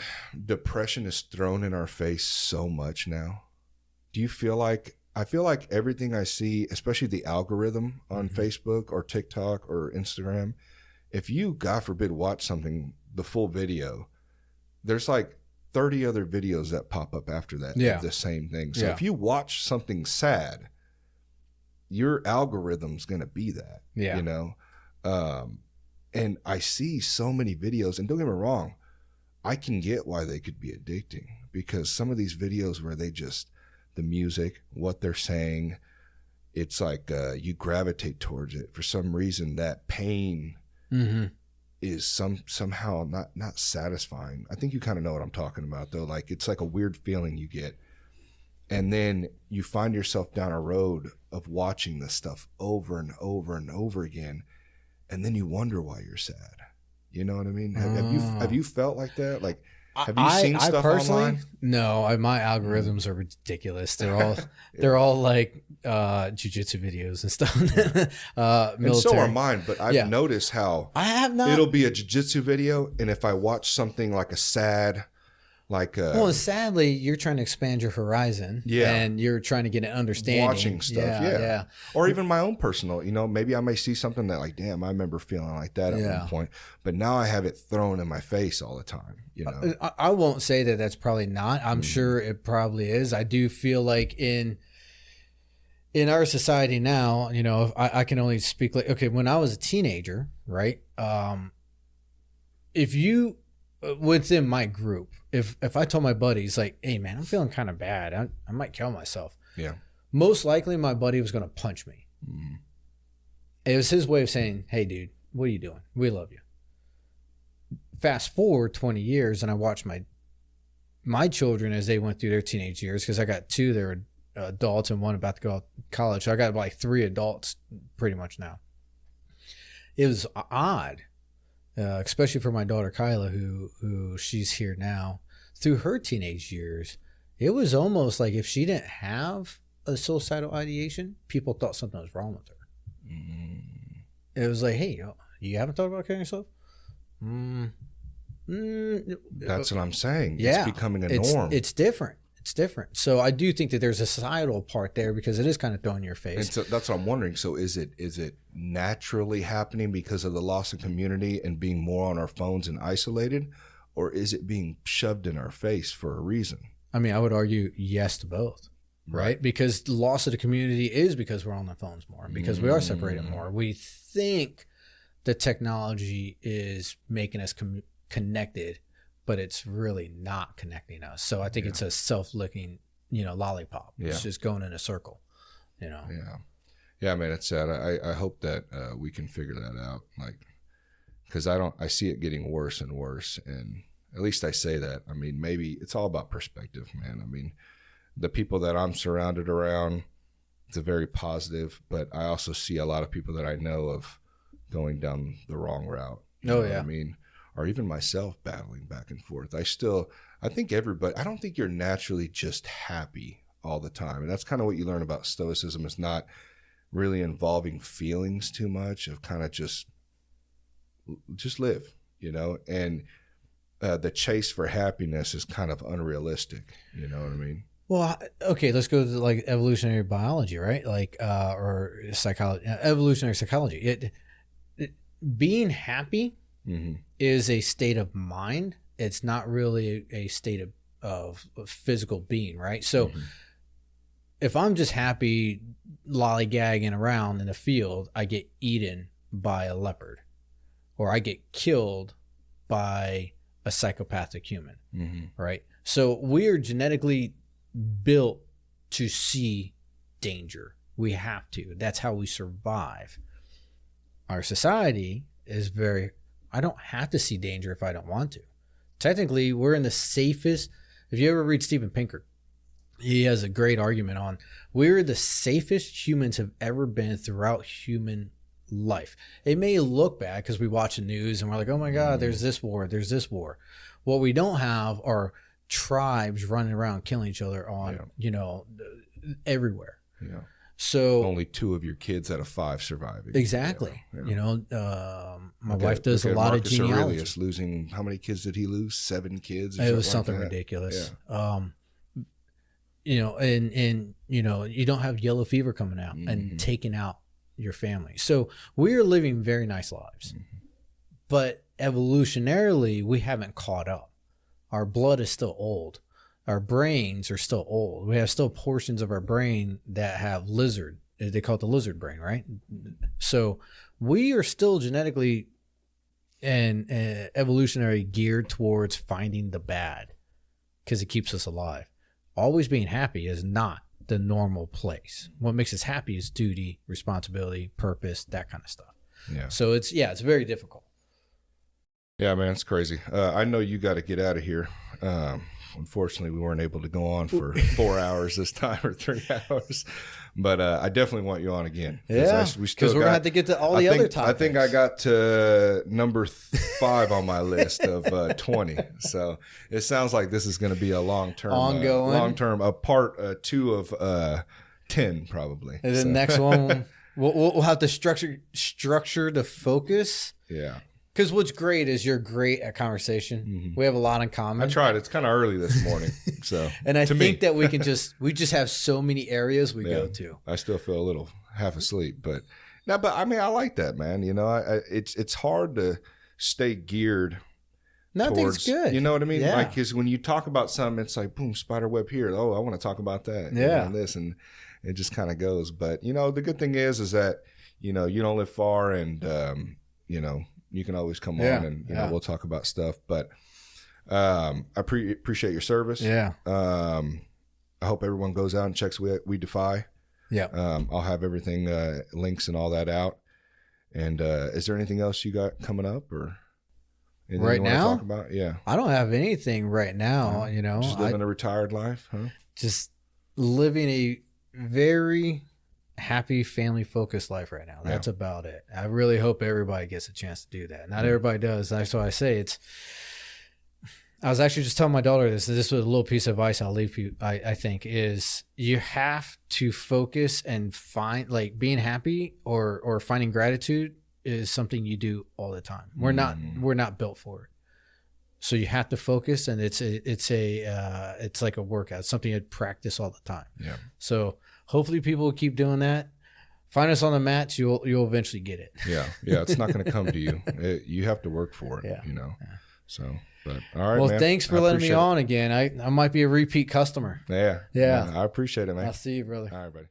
depression is thrown in our face so much now? Do you feel like, I feel like everything I see, especially the algorithm on Facebook or TikTok or Instagram, if you, God forbid, watch something, the full video, there's like 30 other videos that pop up after that of the same thing. So if you watch something sad, your algorithm's going to be that, you know? And I see so many videos, and don't get me wrong, I can get why they could be addicting, because some of these videos where they just, the music, what they're saying, it's like you gravitate towards it. For some reason, that pain is somehow not satisfying. I think you kind of know what I'm talking about, though. Like, it's like a weird feeling you get. And then you find yourself down a road of watching this stuff over and over and over again. And then you wonder why you're sad. You know what I mean? Have you felt like that? Like, have you seen stuff online? No, my algorithms are ridiculous. They're all like Jiu Jitsu videos and stuff. And so are mine. But I've noticed how I have not. It'll be a Jiu Jitsu video, and if I watch something like a sad, like well, sadly, you're trying to expand your horizon, and you're trying to get an understanding. Watching stuff, or even my own personal, you know, maybe I may see something that, like, damn, I remember feeling like that at one point, but now I have it thrown in my face all the time, you know. I won't say that that's probably not. I'm sure it probably is. I do feel like in our society now, you know, I can only speak like, okay, when I was a teenager, right? If you, within my group, if I told my buddies, like, hey man, I'm feeling kind of bad, I might kill myself. Yeah. Most likely my buddy was going to punch me. It was his way of saying, hey dude, what are you doing? We love you. Fast forward 20 years, and I watched my children as they went through their teenage years, because I got two that are adults and one about to go to college. So I got like 3 adults pretty much now. It was odd. Especially for my daughter Kyla, who she's here now. Through her teenage years, it was almost like if she didn't have a suicidal ideation, people thought something was wrong with her. It was like, hey, you haven't thought about killing yourself? That's what I'm saying. It's becoming a norm. It's different. It's different. So I do think that there's a societal part there, because it is kind of thrown in your face. And so that's what I'm wondering. So is it naturally happening because of the loss of community and being more on our phones and isolated, or is it being shoved in our face for a reason? I mean, I would argue yes to both, right? Because the loss of the community is because we're on the phones more, because we are separated more. We think the technology is making us connected, but it's really not connecting us. So I think it's a self-licking, you know, lollipop. It's just going in a circle, you know? Yeah, man, it's sad. I hope that we can figure that out. Like, because I see it getting worse and worse. And at least I say that. I mean, maybe it's all about perspective, man. I mean, the people that I'm surrounded around, It's a very positive, but I also see a lot of people that I know of going down the wrong route. You know what I mean? Or even myself battling back and forth. I think everybody, I don't think you're naturally just happy all the time. And that's kind of what you learn about Stoicism, is not really involving feelings too much, of kind of just live, you know, and the chase for happiness is kind of unrealistic. You know what I mean? Well, okay, let's go to like evolutionary biology, right? Like, or psychology, evolutionary psychology. Being happy is a state of mind. It's not really a state of physical being, right? So if I'm just happy lollygagging around in a field, I get eaten by a leopard, or I get killed by a psychopathic human, right? So we are genetically built to see danger. We have to. That's how we survive. Our society is I don't have to see danger if I don't want to. Technically, we're in the safest. If you ever read Steven Pinker, he has a great argument on we're the safest humans have ever been throughout human life. It may look bad because we watch the news and we're like, oh my God, there's this war, there's this war. What we don't have are tribes running around killing each other on, you know, everywhere. Yeah. So only 2 of your kids out of 5 surviving. Exactly. Yeah. You know, my wife does a lot Marcus of genealogy. Aurelius losing, how many kids did he lose? 7 kids? It was something ridiculous. Yeah. You know, and you know, you don't have yellow fever coming out and taking out your family. So we are living very nice lives. But evolutionarily, we haven't caught up. Our blood is still old. Our brains are still old. We have still portions of our brain that have lizard. They call it the lizard brain, right? So we are still genetically and evolutionary geared towards finding the bad because it keeps us alive. Always being happy is not the normal place. What makes us happy is duty, responsibility, purpose, that kind of stuff. Yeah. So it's very difficult. Yeah, man, it's crazy. I know you got to get out of here. Unfortunately, we weren't able to go on for 4 hours this time, or 3 hours. But I definitely want you on again. Yeah, because we're going to have to get to all the other topics. I think I got to number 5 on my list of 20. So it sounds like this is going to be a long-term, ongoing, a part 2 of 10 probably. And the next one, we'll have to structure the focus. Yeah. Because what's great is you're great at conversation. We have a lot in common. I tried. It's kind of early this morning. So, and I think that we just have so many areas we go to. I still feel a little half asleep, but I mean, I like that, man. You know, it's hard to stay geared. Nothing's good. You know what I mean? Yeah. Like, because when you talk about something, it's like, boom, spider web here. Oh, I want to talk about that. Yeah. And this, and it just kind of goes. But, you know, the good thing is that, you know, you don't live far, and, you know, you can always come on and, you know, we'll talk about stuff. But I appreciate your service. Yeah. I hope everyone goes out and checks We Defy. Yeah. I'll have everything, links and all that out. And is there anything else you got coming up, or anything right you now? Want to talk about? Yeah. I don't have anything right now. You know, just living a retired life, huh? Just living a very happy, family focused life right now. That's about it. I really hope everybody gets a chance to do that. Not everybody does. That's why I say I was actually just telling my daughter this was a little piece of advice I'll leave you. I think is you have to focus and find, like, being happy or finding gratitude is something you do all the time. We're not built for it. So you have to focus, and it's like a workout. It's something you practice all the time. Yeah. So hopefully people will keep doing that. Find us on the mats. You'll eventually get it. Yeah. Yeah. It's not going to come to you. You have to work for it. Yeah. You know. Yeah. So, but all right. Well, man. Thanks for letting me on again. I might be a repeat customer. Yeah. Yeah. I appreciate it, man. I'll see you, brother. All right, buddy.